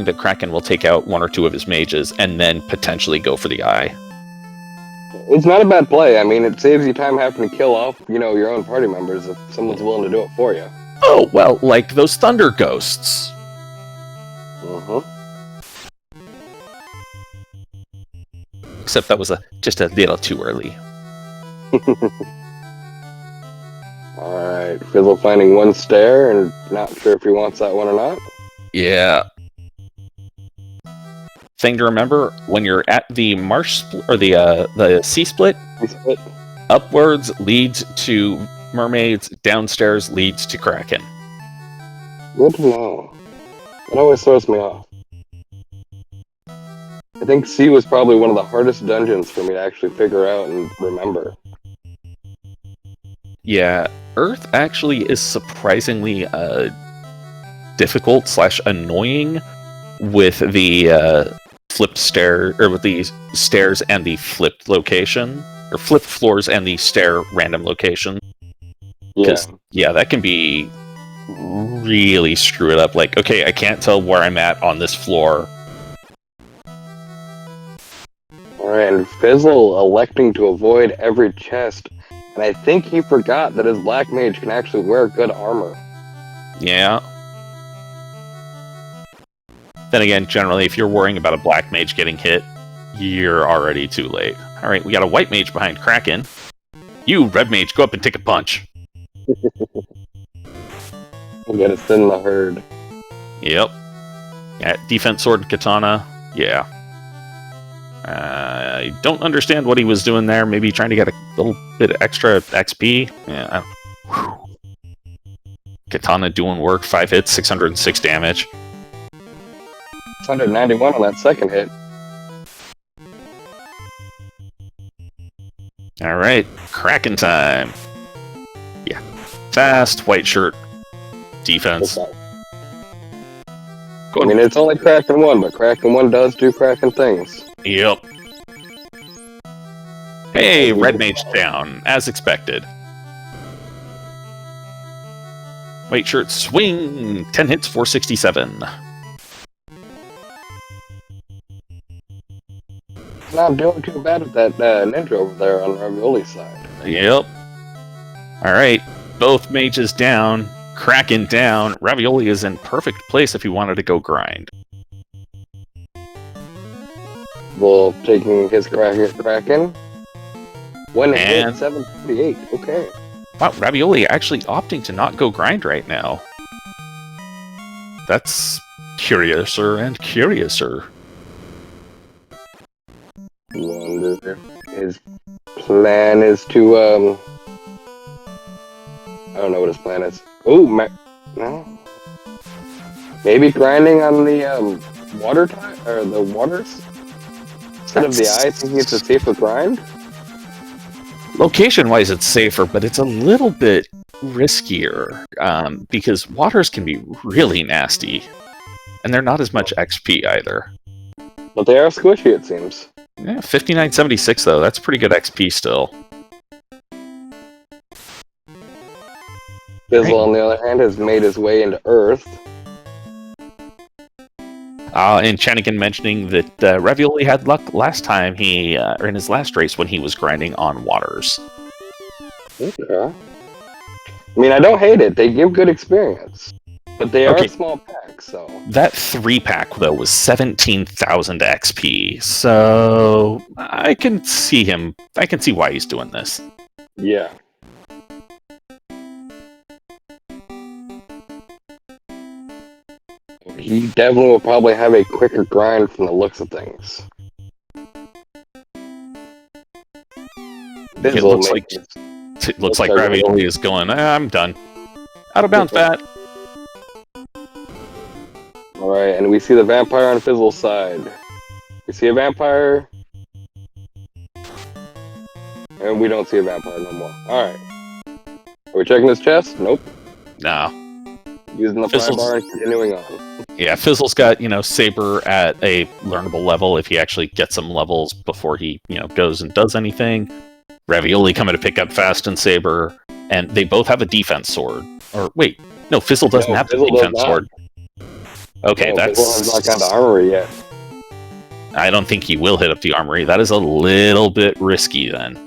S1: that Kraken will take out one or two of his mages, and then potentially go for the eye.
S2: It's not a bad play. I mean, it saves you time having to kill off, your own party members if someone's willing to do it for you.
S1: Oh, well, like those Thunder Ghosts.
S2: Mm-hmm.
S1: Except that was just a little too early.
S2: Alright, Fizzle finding one stair and not sure if he wants that one or not.
S1: Yeah. Thing to remember, when you're at the marsh or the sea split, upwards leads to mermaids, downstairs leads to Kraken.
S2: Good to know. That always throws me off. I think C was probably one of the hardest dungeons for me to actually figure out and remember.
S1: Yeah, Earth actually is surprisingly difficult / annoying with the flipped stair, or with the stairs and the flipped location, or flipped floors and the stair random location. Yeah, that can be really screw it up. Like, okay, I can't tell where I'm at on this floor.
S2: Alright, and Fizzle electing to avoid every chest. And I think he forgot that his black mage can actually wear good armor.
S1: Yeah. Then again, generally, if you're worrying about a black mage getting hit, you're already too late. Alright, we got a white mage behind Kraken. You, red mage, go up and take a punch.
S2: We'll get us in the herd.
S1: Yep. Yeah, defense sword and katana. Yeah. I don't understand what he was doing there. Maybe trying to get a little bit extra XP. Yeah. Katana doing work. 5 hits, 606 damage.
S2: 191 on that second hit.
S1: Alright, Kraken time. Yeah. Fast, white shirt. Defense.
S2: I mean, it's only Kraken 1, but Kraken 1 does do Kraken things.
S1: Yep. Hey, red mage down, as expected. White shirt swing! 10 hits, 467.
S2: Not doing too bad with that ninja over there on Ravioli's side.
S1: Yep. Alright, both mages down. Kraken down. Ravioli is in perfect place if he wanted to go grind.
S2: Well, taking his Kraken. 1 hit, 738. Okay.
S1: Wow, Ravioli actually opting to not go grind right now. That's curiouser and curiouser.
S2: Wonder if his plan is to, I don't know what his plan is. Oh, no. Maybe grinding on the, water or the waters? Instead of the eye, thinking it's a safer grind?
S1: Location-wise, it's safer, but it's a little bit riskier, because waters can be really nasty. And they're not as much XP either.
S2: But they are squishy, it seems.
S1: Yeah, 5976 though, that's pretty good XP still.
S2: Fizzle, on the other hand, has made his way into Earth.
S1: And Chanigan mentioning that Ravioli had luck last time or in his last race when he was grinding on waters.
S2: Okay. I mean, I don't hate it. They give good experience. But they are small packs, so...
S1: That 3-pack, though, was 17,000 XP, so... I can see why he's doing this.
S2: Yeah. He definitely will probably have a quicker grind from the looks of things.
S1: It looks like Ravioli is going, I'm done. Out of bounds, Bat.
S2: Alright, and we see the vampire on Fizzle's side. We see a vampire. And we don't see a vampire no more. Alright. Are we checking his chest? Nope.
S1: No.
S2: Using the pry bar and continuing on.
S1: Yeah, Fizzle's got, Saber at a learnable level if he actually gets some levels before he, goes and does anything. Ravioli coming to pick up Fast and Saber, and they both have a defense sword. Or, wait, no, Fizzle doesn't have the defense sword. Okay, that's...
S2: Fizzle has not got the armory yet.
S1: I don't think he will hit up the armory. That is a little bit risky, then.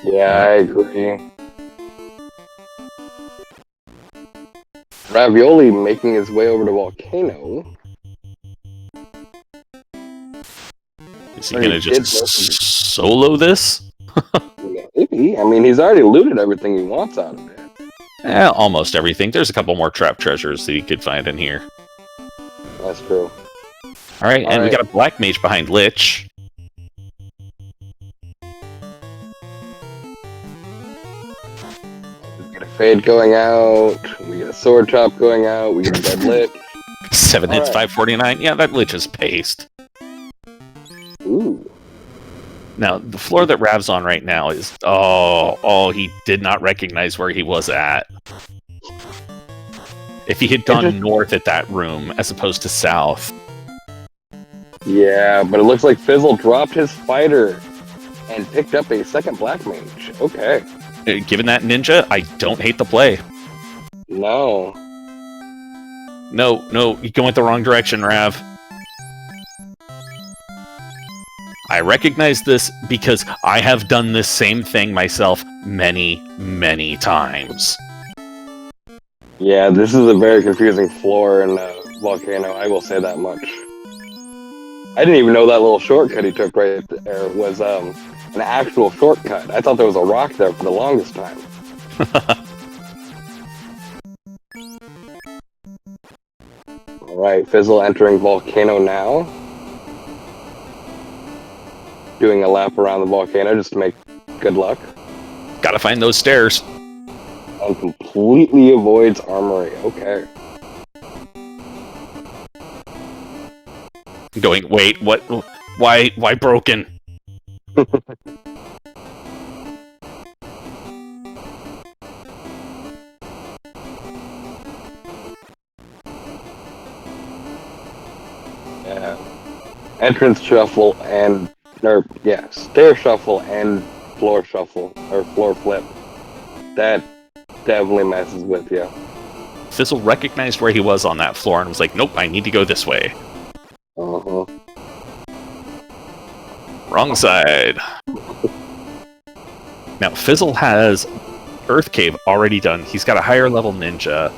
S2: Yeah, I agree. Ravioli making his way over to Volcano.
S1: Is he going to just solo this?
S2: Maybe. I mean, he's already looted everything he wants out of it.
S1: Almost everything. There's a couple more trap treasures that he could find in here.
S2: That's true.
S1: Alright, and we got a Black Mage behind Lich.
S2: We get a Fade going out. We get a Sword Chop going out. We get a Dead Lich.
S1: 7 hits, 549. Yeah, that Lich is paced.
S2: Ooh.
S1: Now, the floor that Rav's on right now is... Oh, he did not recognize where he was at. If he had gone north at that room, as opposed to south...
S2: Yeah, but it looks like Fizzle dropped his fighter and picked up a second Black Mage. Okay.
S1: Given that ninja, I don't hate the play.
S2: No.
S1: No, you're going the wrong direction, Rav. I recognize this because I have done this same thing myself many, many times.
S2: Yeah, this is a very confusing floor in Volcano, I will say that much. I didn't even know that little shortcut he took right there was an actual shortcut. I thought there was a rock there for the longest time. Alright, Fizzle entering Volcano now. Doing a lap around the volcano just to make good luck.
S1: Gotta find those stairs.
S2: And completely avoids armory. Okay.
S1: Going, wait, what? Why broken?
S2: Yeah. Entrance shuffle and... stair shuffle and floor shuffle, or floor flip. That definitely messes with you.
S1: Fizzle recognized where he was on that floor and was like, nope, I need to go this way.
S2: Uh-huh.
S1: Wrong side. Now, Fizzle has Earth Cave already done. He's got a higher level ninja.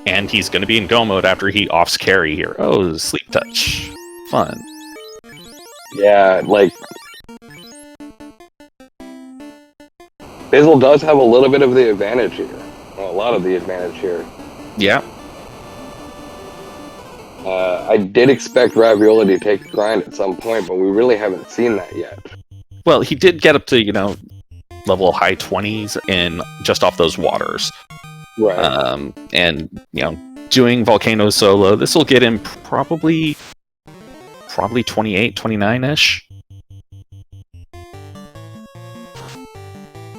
S1: And he's going to be in go mode after he offs carry here. Oh, Sleep Touch. Fun.
S2: Yeah, like... Fizzle does have a little bit of the advantage here. Well, a lot of the advantage here.
S1: Yeah.
S2: I did expect Ravioli to take a grind at some point, but we really haven't seen that yet.
S1: Well, he did get up to, level high 20s in just off those waters.
S2: Right.
S1: And, doing Volcano solo, this will get him probably 28, 29-ish.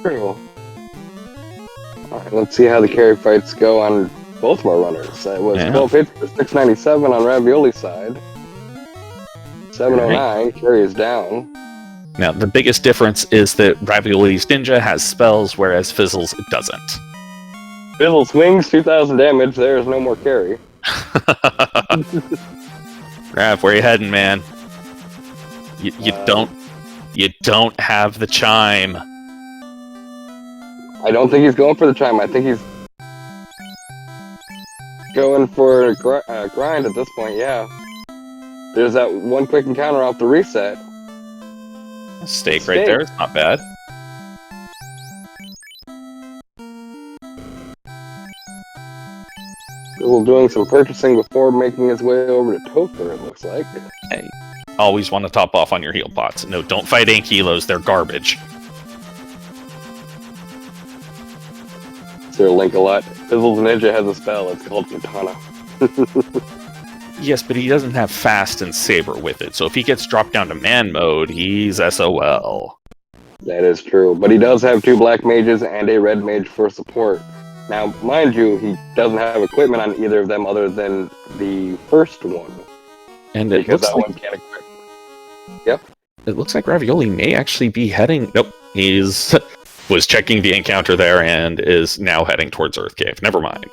S2: True. Alright, let's see how the carry fights go on both of our runners. It was 12 hits for 697 on Ravioli's side. 709, carry is down.
S1: Now, the biggest difference is that Ravioli's ninja has spells, whereas Fizzle's doesn't.
S2: Fizzle swings, 2,000 damage, there is no more carry.
S1: Rav, where you heading, man? You don't have the chime.
S2: I don't think he's going for the chime. I think he's going for a grind at this point, yeah. There's that one quick encounter off the reset.
S1: Stake right there, it's not bad.
S2: Fizzle doing some purchasing before making his way over to Topher, it looks like.
S1: Hey, always want to top off on your heal pots. No, don't fight Ankylos, they're garbage.
S2: Sir Link a lot. Fizzle's ninja has a spell, it's called Katana.
S1: Yes, but he doesn't have Fast and Saber with it, so if he gets dropped down to man mode, he's SOL.
S2: That is true, but he does have 2 black mages and a red mage for support. Now, mind you, he doesn't have equipment on either of them other than the first one.
S1: And it
S2: because
S1: looks
S2: that
S1: like
S2: one can't equip. Yep.
S1: it looks like Ravioli may actually be heading. Nope, he's was checking the encounter there and is now heading towards Earth Cave. Never mind.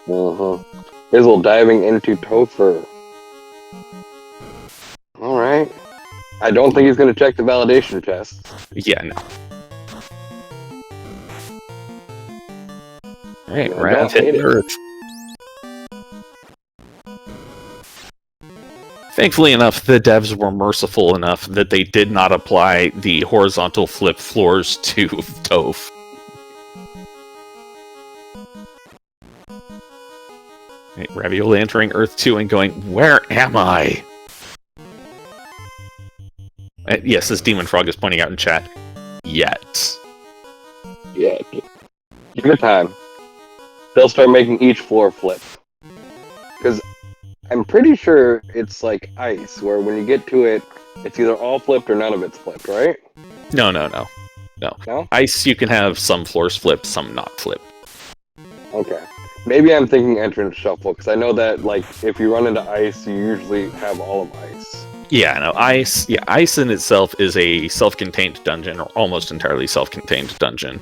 S2: Fizzle diving into Topher. All right. I don't think he's going to check the validation tests.
S1: Yeah, no. All right,
S2: Yeah,
S1: Rav hitting Earth. Thankfully enough, the devs were merciful enough that they did not apply the horizontal flip floors to Toph. Right, Ravioli entering Earth 2 and going, where am I? Yes, this Demon Frog is pointing out in chat. Yet.
S2: Yeah. Give it time. They'll start making each floor flip. Because I'm pretty sure it's like ice, where when you get to it, it's either all flipped or none of it's flipped, right?
S1: No.
S2: No?
S1: Ice, you can have some floors flipped, some not flipped.
S2: Okay. Maybe I'm thinking entrance shuffle, because I know that, like, if you run into ice, you usually have all of ice.
S1: Yeah, no, ice. Yeah, ice in itself is a self-contained dungeon, or almost entirely self-contained dungeon.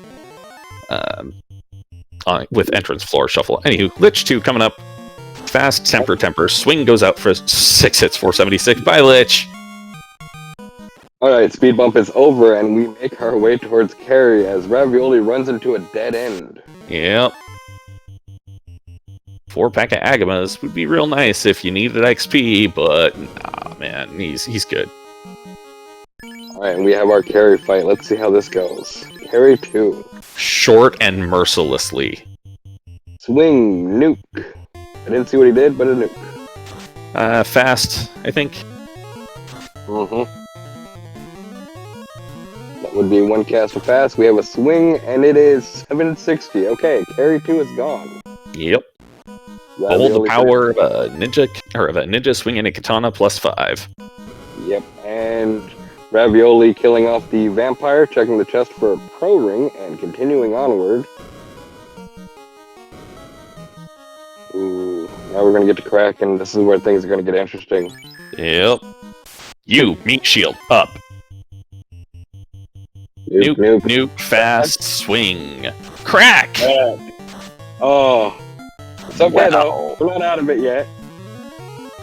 S1: With entrance floor shuffle. Anywho, Lich 2 coming up. Fast temper. Swing goes out for 6 hits, 476. Bye, Lich.
S2: Alright, speed bump is over, and we make our way towards Carrie as Ravioli runs into a dead end.
S1: Yep. 4-pack of Agamas would be real nice if you needed XP, but nah, man, he's good.
S2: Alright, and we have our Carrie fight. Let's see how this goes. Carrie 2.
S1: Short and mercilessly.
S2: Swing, nuke. I didn't see what he did, but a nuke.
S1: Fast, I think.
S2: That would be one cast for fast. We have a swing, and it is 760. Okay, Carrie 2 is gone.
S1: Yep.
S2: Ravioli
S1: Hold the power of a ninja swinging a katana +5.
S2: Yep, and Ravioli killing off the vampire, checking the chest for a pro ring, and continuing onward. Ooh, now we're gonna get to Kraken. This is where things are gonna get interesting.
S1: Yep. You, meat shield, up. Nuke, fast, swing. Crack!
S2: Oh. It's okay,
S1: Wow.
S2: though. We're not out of it yet.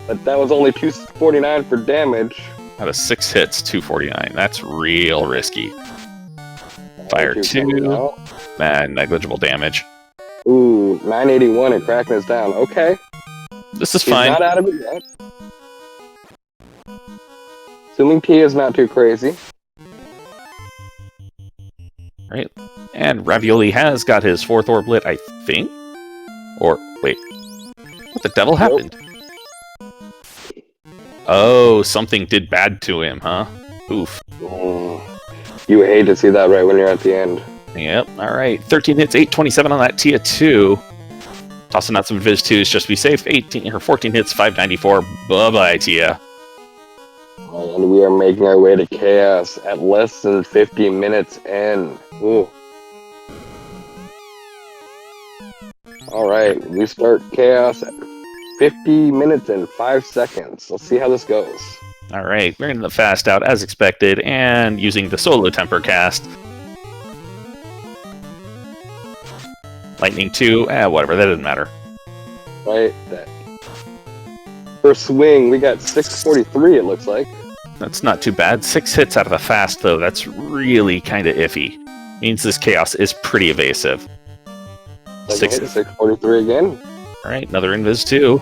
S2: But that was only 249 for damage.
S1: Out of 6 hits, 249. That's real risky. Fire 2. Negligible damage.
S2: Ooh, 981 and Kraken is down. Okay.
S1: This is
S2: He's
S1: fine.
S2: not out of it yet. Assuming T is not too crazy.
S1: Right. And Ravioli has got his 4th orb lit, I think? Or, wait. What the devil happened? Oh, something did bad to him, huh? Oof.
S2: You hate to see that right when you're at the end.
S1: Yep, alright. 13 hits, 827 on that Tia 2. Tossing out some Viz 2s just to be safe. 14 hits, 594. Bye-bye, Tia.
S2: And we are making our way to Chaos at less than 50 minutes in. Ooh. Alright, we start Chaos at 50 minutes and 5 seconds. Let's see how this goes.
S1: Alright, we're in the fast out as expected, and using the solo temper cast. Lightning 2, whatever, that doesn't matter.
S2: Right, that. First swing, we got 643, it looks like.
S1: That's not too bad. 6 hits out of the fast, though. That's really kind of iffy. Means this Chaos is pretty evasive.
S2: 643 again.
S1: Alright, another Invis 2.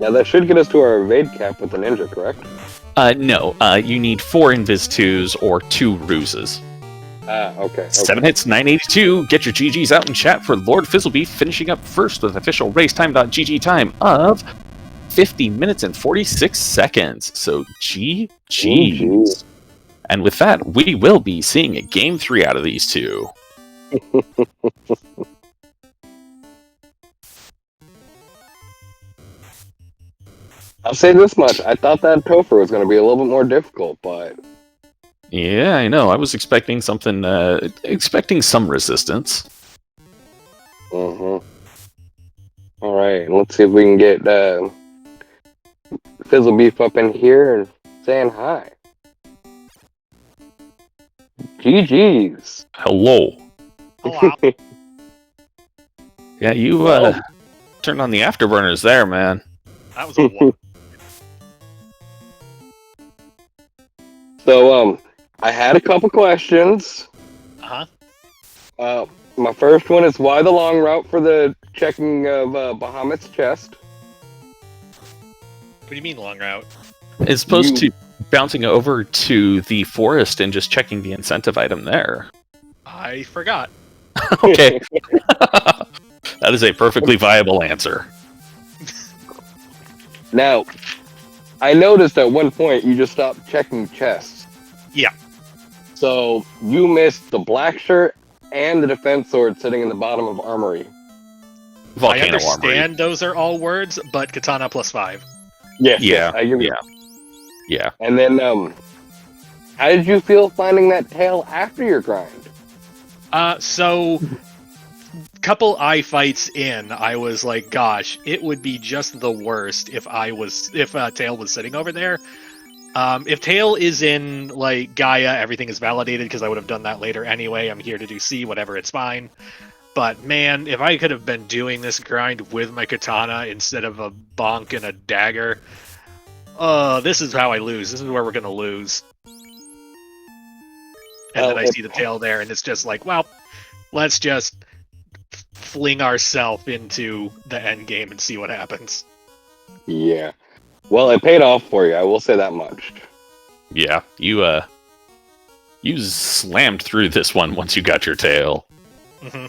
S2: Now that should get us to our evade cap with the ninja, correct?
S1: No. You need 4 Invis 2s or 2 ruses.
S2: Okay.
S1: 7 hits, 982. Get your GGs out in chat for LordFizzlebeef, finishing up first with official racetime.gg time of 50 minutes and 46 seconds. So GG's. And with that, we will be seeing a game 3 out of these two.
S2: I'll say this much. I thought that Topher was going to be a little bit more difficult, but
S1: Yeah, I know. I was expecting something, expecting some resistance.
S2: Mm-hmm. All right, let's see if we can get Fizzlebeef up in here and saying hi. GG's.
S1: Hello.
S3: Hello.
S1: Yeah, you
S2: Well,
S1: turned on the afterburners there, man.
S3: That was a one.
S2: So, I had a couple questions.
S3: Uh-huh.
S2: My first one is why the long route for the checking of Bahamut's chest?
S3: What do you mean long route?
S1: It's supposed to bouncing over to the forest and just checking the incentive item there.
S3: I forgot.
S1: Okay. That is a perfectly viable answer.
S2: Now, I noticed at one point you just stopped checking chests.
S3: Yeah.
S2: So you missed the black shirt and the defense sword sitting in the bottom of armory.
S1: Volcano
S3: I understand
S1: armory.
S3: those are all words, but katana +5.
S2: Yes,
S1: Yeah,
S2: I give you.
S1: Yeah.
S2: And then, how did you feel finding that tail after your grind?
S3: So couple eye fights in, I was like, gosh, it would be just the worst if Tail was sitting over there. If Tail is in like Gaia, everything is validated because I would have done that later anyway. I'm here to do C, whatever, it's fine. But man, if I could have been doing this grind with my katana instead of a bonk and a dagger, this is how I lose. This is where we're gonna lose. And then I see the Tail there, and it's just like, well, let's just fling ourselves into the end game and see what happens.
S2: Yeah. Well, it paid off for you. I will say that much.
S1: Yeah, you slammed through this one once you got your tail.
S3: Mm-hmm.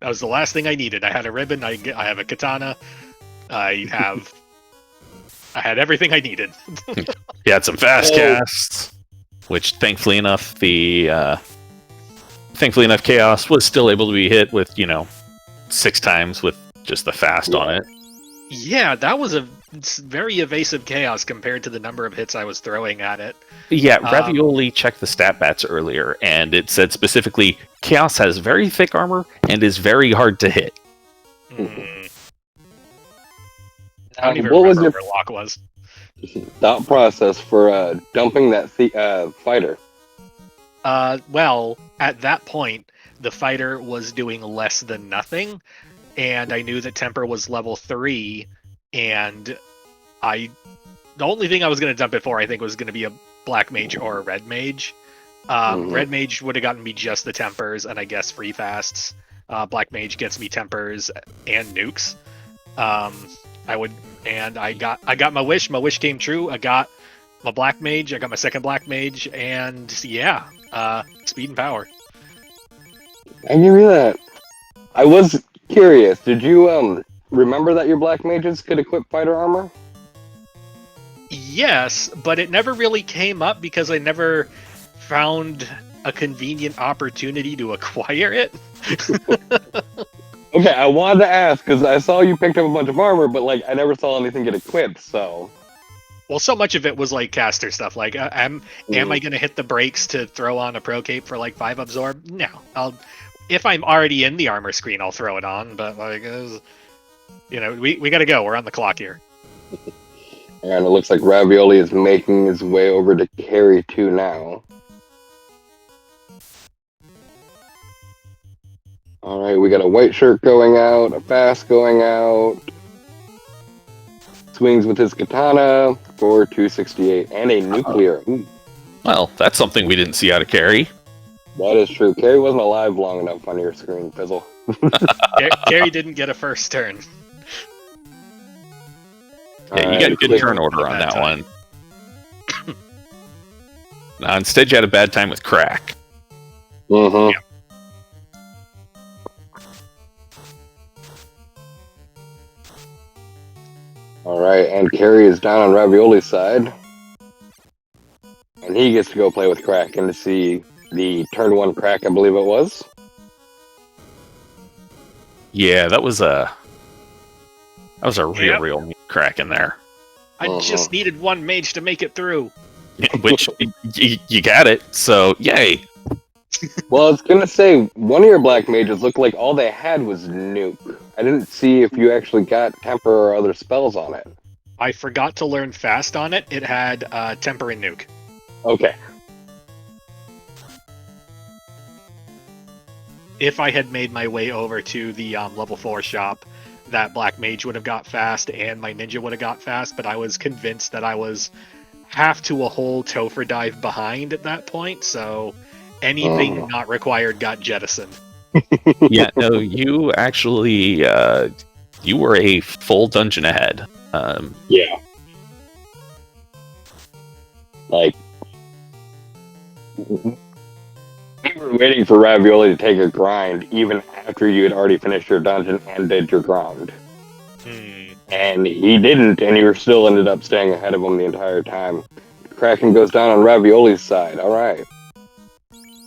S3: That was the last thing I needed. I had a ribbon. I have a katana. I had everything I needed.
S1: You had some fast casts, which thankfully enough, Chaos was still able to be hit with 6 times with just the fast on it.
S3: Yeah, that was a very evasive Chaos compared to the number of hits I was throwing at it.
S1: Yeah, Ravioli checked the stat bats earlier, and it said specifically, Chaos has very thick armor and is very hard to hit.
S3: I don't even remember where Locke was.
S2: Thought process for dumping that fighter.
S3: Well, at that point, the fighter was doing less than nothing, and I knew that Temper was level 3, and the only thing I was going to dump it for, I think, was going to be a Black Mage or a Red Mage. Red Mage would have gotten me just the Tempers, and I guess free fasts. Black Mage gets me Tempers and nukes. I got my wish. My wish came true. I got my Black Mage. I got my second Black Mage, and yeah, speed and power.
S2: I give you that. I was curious. Did you remember that your Black Mages could equip fighter armor?
S3: Yes, but it never really came up because I never found a convenient opportunity to acquire it.
S2: Okay, I wanted to ask because I saw you picked up a bunch of armor, but like I never saw anything get equipped. So,
S3: well, so much of it was like caster stuff. Like, am I going to hit the brakes to throw on a pro cape for like 5 absorb? No, if I'm already in the armor screen, I'll throw it on. But like, we got to go. We're on the clock here.
S2: And it looks like Ravioli is making his way over to carry 2 now. Alright, we got a white shirt going out, a fast going out. Swings with his katana for 268, and a nuclear. Ooh.
S1: Well, that's something we didn't see out of Carrie.
S2: That is true. Carrie wasn't alive long enough on your screen, Fizzle.
S3: Carrie didn't get a first turn.
S1: Yeah, you got a good turn order on that one. Now, instead, you had a bad time with Crack.
S2: Mm-hmm.
S3: Yeah.
S2: Alright, and Carrie is down on Ravioli's side. And he gets to go play with Crack and to see the turn 1 Crack, I believe it was.
S1: Yeah, that was a real neat Crack in there.
S3: I just needed one mage to make it through.
S1: which you got it. So yay!
S2: Well, I was gonna say one of your black mages looked like all they had was nuke. I didn't see if you actually got temper or other spells on it.
S3: I forgot to learn fast on it. It had temper and nuke.
S2: Okay.
S3: If I had made my way over to the level 4 shop, that black mage would have got fast and my ninja would have got fast, but I was convinced that I was half to a whole Topher dive behind at that point, so anything not required got jettisoned.
S1: Yeah, no, you actually you were a full dungeon ahead.
S2: Yeah. Like, we were waiting for Ravioli to take a grind even after you had already finished your dungeon and did your grind. And he didn't, and you still ended up staying ahead of him the entire time. Kraken goes down on Ravioli's side. All right.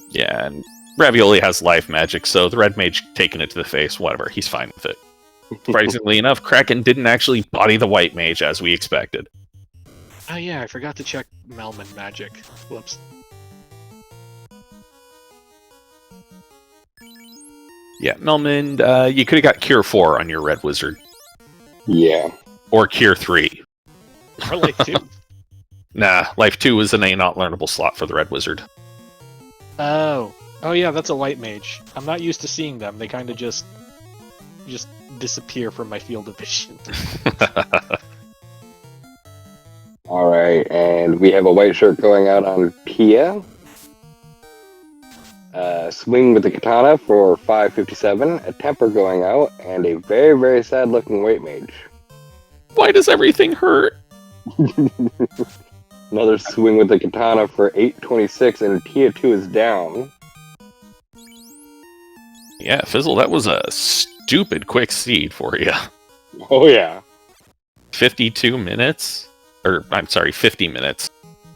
S1: Yeah, and Ravioli has life magic, so the red mage taking it to the face, whatever, he's fine with it. Surprisingly enough, Kraken didn't actually body the white mage as we expected.
S3: Oh yeah, I forgot to check Melman magic. Whoops.
S1: Yeah, Melman, you could have got Cure 4 on your red wizard.
S2: Yeah.
S1: Or Cure 3.
S3: Or Life 2.
S1: Nah, Life 2 is an A not learnable slot for the red wizard.
S3: Oh yeah, that's a white mage. I'm not used to seeing them. They kind of just disappear from my field of vision.
S2: All right, and we have a white shirt going out on Pia. Swing with the katana for 557, a temper going out, and a very, very sad-looking white mage.
S1: Why does everything hurt?
S2: Another swing with the katana for 826, and Tia 2 is down.
S1: Yeah, Fizzle, that was a stupid quick seed for you.
S2: Oh, yeah.
S1: 52 minutes? Or, I'm sorry, 50 minutes.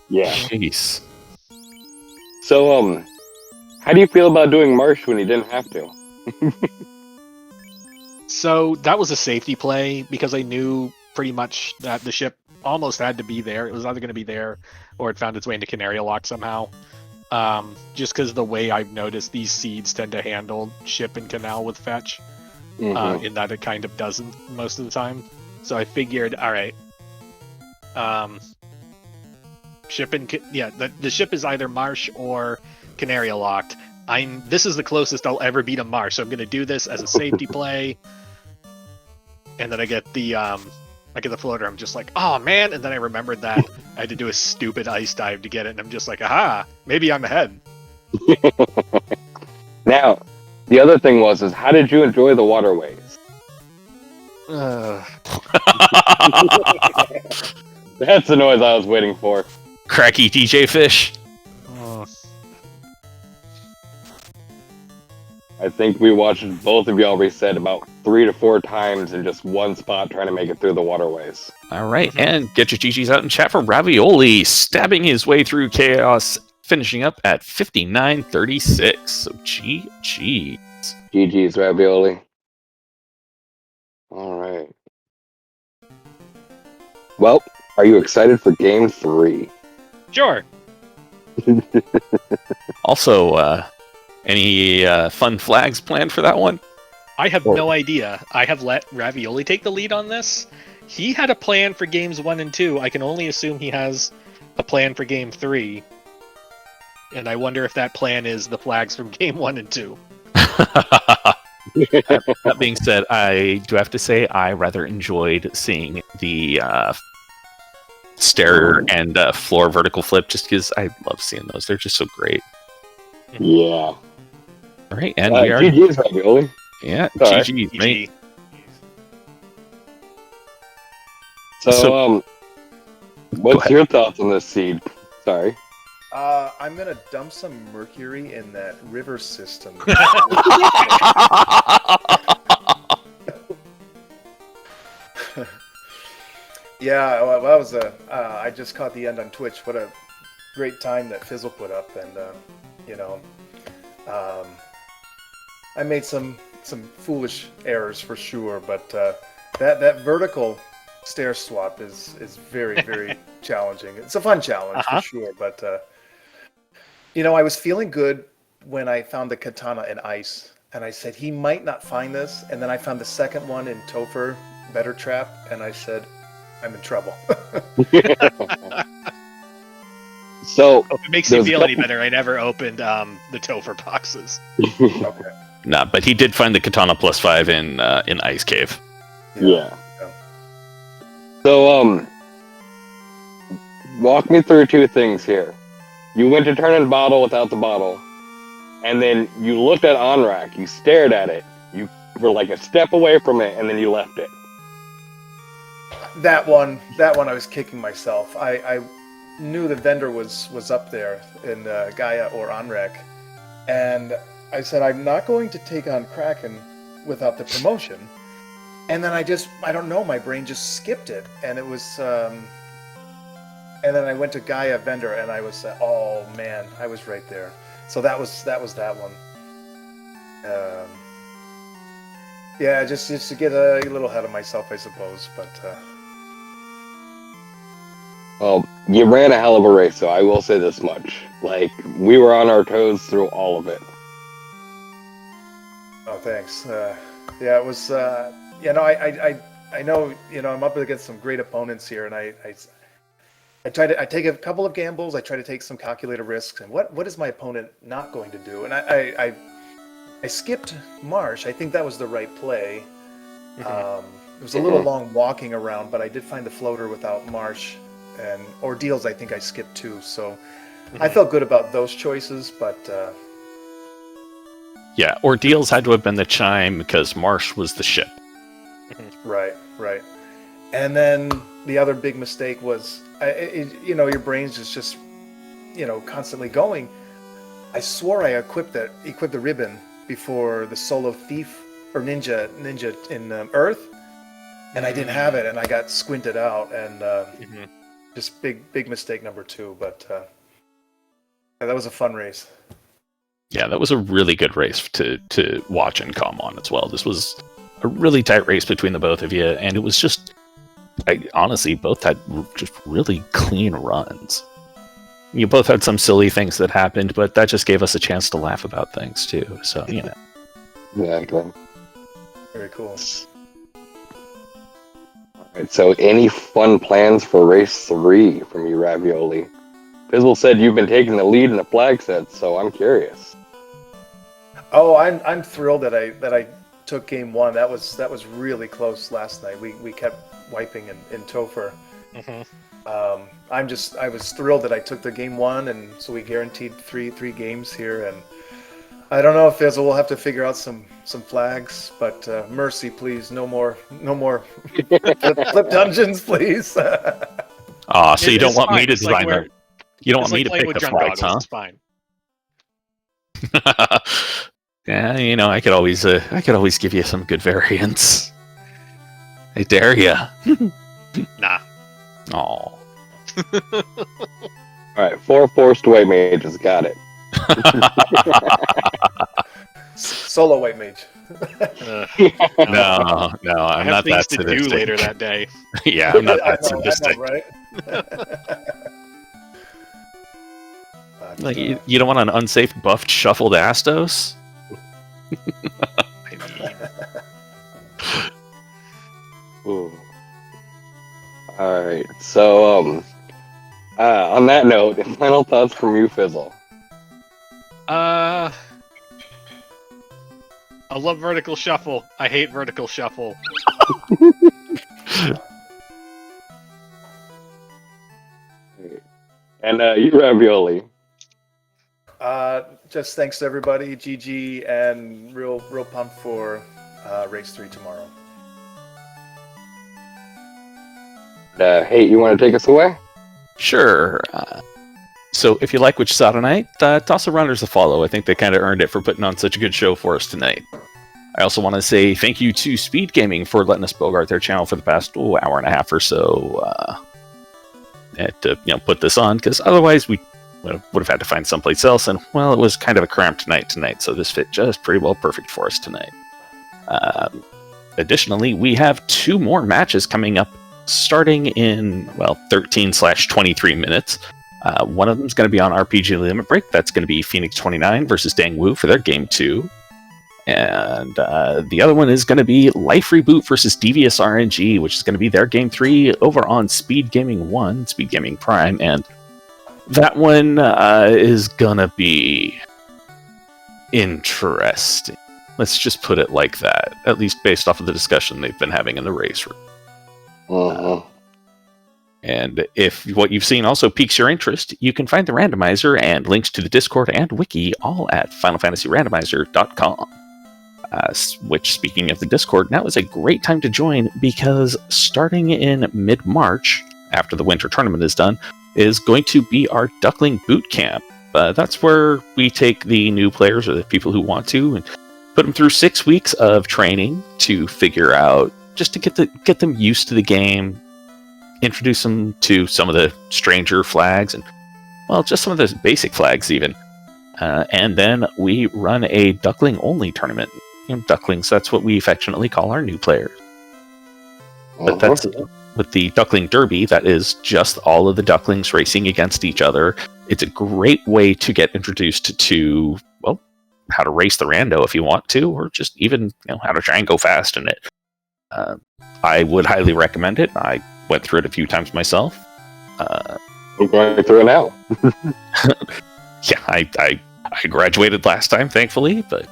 S2: Yeah.
S1: Jeez.
S2: So, how do you feel about doing Marsh when you didn't have to?
S3: So that was a safety play because I knew pretty much that the ship almost had to be there. It was either going to be there or it found its way into Canary Lock somehow. Just because the way I've noticed these seeds tend to handle ship and canal with fetch, in that it kind of doesn't most of the time. So I figured, all right, ship and the ship is either Marsh or Canary locked. This is the closest I'll ever beat a Marsh, so I'm going to do this as a safety play. And then I get the floater. I'm just like, oh man! And then I remembered that I had to do a stupid ice dive to get it, and I'm just like, aha! Maybe I'm ahead.
S2: Now, the other thing is how did you enjoy the waterways? That's the noise I was waiting for.
S1: Cracky DJ Fish.
S2: I think we watched both of y'all reset about 3 to 4 times in just one spot trying to make it through the waterways.
S1: All right, and get your GGs out in chat for Ravioli, stabbing his way through chaos, finishing up at 59.36. So GGs.
S2: GG's, Ravioli. All right. Well, are you excited for Game 3?
S3: Sure.
S1: Also, any fun flags planned for that one?
S3: I have no idea. I have let Ravioli take the lead on this. He had a plan for games 1 and 2. I can only assume he has a plan for game 3. And I wonder if that plan is the flags from game 1 and 2.
S1: That being said, I do have to say I rather enjoyed seeing the stair and floor vertical flip, just because I love seeing those. They're just so great.
S2: Yeah.
S1: All right, and we are...
S2: GG's, Ravioli.
S1: Yeah,
S2: Sorry.
S1: GG's, mate.
S2: So, what's your thoughts on this seed? Sorry.
S4: I'm gonna dump some mercury in that river system. Yeah, well, that was I just caught the end on Twitch. What a great time that Fizzle put up, and I made some foolish errors for sure, but that vertical stair swap is very very challenging. It's a fun challenge
S3: Uh-huh.
S4: for sure, but I was feeling good when I found the katana in ice, and I said he might not find this, and then I found the second one in Topher, Better Trap, and I said I'm in trouble.
S2: So
S3: If it makes you
S2: There's a
S3: feel any
S2: couple-
S3: better, I never opened the Topher boxes.
S4: Okay.
S1: Nah, but he did find the katana +5 in Ice Cave.
S2: Yeah. So, walk me through two things here. You went to turn in the bottle without the bottle, and then you looked at Onrak, you stared at it, you were like a step away from it, and then you left it.
S4: That one I was kicking myself. I knew the vendor was up there in Gaia or Onrek, and I said I'm not going to take on Kraken without the promotion. And then I don't know, my brain just skipped it, and it was and then I went to Gaia vendor, and I was oh man, I was right there. So that was that one. Yeah, just to get a little ahead of myself, I suppose, but.
S2: Well, you ran a hell of a race, so I will say this much. Like, we were on our toes through all of it.
S4: Oh, thanks. Yeah, it was. I know. I'm up against some great opponents here, and I take a couple of gambles. I try to take some calculated risks. And what is my opponent not going to do? And I skipped Marsh. I think that was the right play. It was a little long walking around, but I did find the floater without Marsh. And Ordeals, I think I skipped too. So I felt good about those choices, but.
S1: Yeah, Ordeals had to have been the chime because Marsh was the ship.
S4: Right. And then the other big mistake was, your brain's just constantly going. I swore I equipped the ribbon before the solo thief or ninja in Earth, and I didn't have it, and I got squinted out, and just big mistake number 2. But that was a fun race.
S1: Yeah, that was a really good race to watch and come on as well. This was a really tight race between the both of you, and it was just, honestly, both had just really clean runs. You both had some silly things that happened, but that just gave us a chance to laugh about things too. So,
S2: Exactly.
S4: Very cool.
S2: Alright, so any fun plans for race 3 from you, Ravioli? Fizzle said you've been taking the lead in the flag set, so I'm curious.
S4: Oh, I'm thrilled that I took game 1. That was really close last night. We kept wiping in Topher. I was thrilled that I took the game 1, and so we guaranteed three games here. And I don't know, Fizzle, we'll have to figure out some flags, but mercy, please, no more flip dungeons, please.
S1: so you don't want me to design them? You don't want me to pick the flags, huh?
S3: It's fine.
S1: Yeah, I could always give you some good variants. I dare ya.
S3: Nah.
S1: Oh.
S2: Alright, 4 forced white mages, got it.
S4: Solo white mage.
S1: No, I'm not
S3: things
S1: that
S3: to
S1: sadistic.
S3: do later that day.
S1: Yeah, I'm not that
S4: I know,
S1: sadistic.
S4: right?
S1: Like, you don't want an unsafe buffed shuffled Astos?
S3: I mean,
S2: Alright, so, on that note, final thoughts from you, Fizzle.
S3: I love vertical shuffle. I hate vertical shuffle.
S2: And you, Ravioli.
S4: Just thanks to everybody, GG, and real pumped for race 3 tomorrow.
S2: Hey, you want to take us away?
S1: Sure. So if you like what you saw tonight, toss the runners a follow. I think they kind of earned it for putting on such a good show for us tonight. I also want to say thank you to Speed Gaming for letting us bogart their channel for the past hour and a half or so to put this on, because otherwise we would have had to find someplace else, and well, it was kind of a cramped night tonight, so this fit just pretty well perfect for us tonight. Additionally, we have 2 more matches coming up starting in, 13/23 minutes. One of them is going to be on RPG Limit Break. That's going to be Phoenix 29 versus Dang Wu for their Game 2. And the other one is going to be Life Reboot versus Devious RNG, which is going to be their Game 3 over on Speed Gaming 1, Speed Gaming Prime. And that one is going to be interesting. Let's just put it like that, at least based off of the discussion they've been having in the race room. And if what you've seen also piques your interest, you can find the randomizer and links to the Discord and wiki all at FinalFantasyRandomizer.com. Which, speaking of the Discord, now is a great time to join because starting in mid-March, after the winter tournament is done, is going to be our Duckling Boot Camp. That's where we take the new players or the people who want to and put them through 6 weeks of training to figure out, just to get them used to the game, introduce them to some of the stranger flags and, just some of the basic flags even. And then we run a Duckling-only tournament. Ducklings, that's what we affectionately call our new players. But that's with the Duckling Derby, that is just all of the Ducklings racing against each other. It's a great way to get introduced to, how to race the rando if you want to, or just even, how to try and go fast in it. I would highly recommend it. I went through it a few times myself.
S2: I'm going through it now.
S1: Yeah, I graduated last time, thankfully, but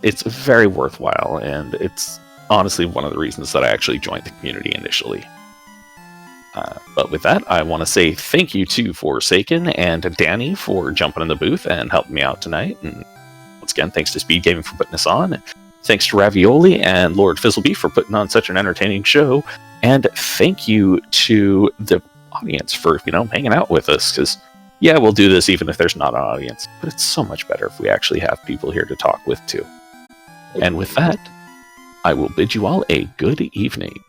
S1: it's very worthwhile, and it's honestly one of the reasons that I actually joined the community initially. But with that, I want to say thank you to Forsaken and Danny for jumping in the booth and helping me out tonight. And once again, thanks to Speed Gaming for putting us on. And thanks to Ravioli and LordFizzlebeef for putting on such an entertaining show. And thank you to the audience for, hanging out with us. Because, we'll do this even if there's not an audience. But it's so much better if we actually have people here to talk with, too. And with that, I will bid you all a good evening.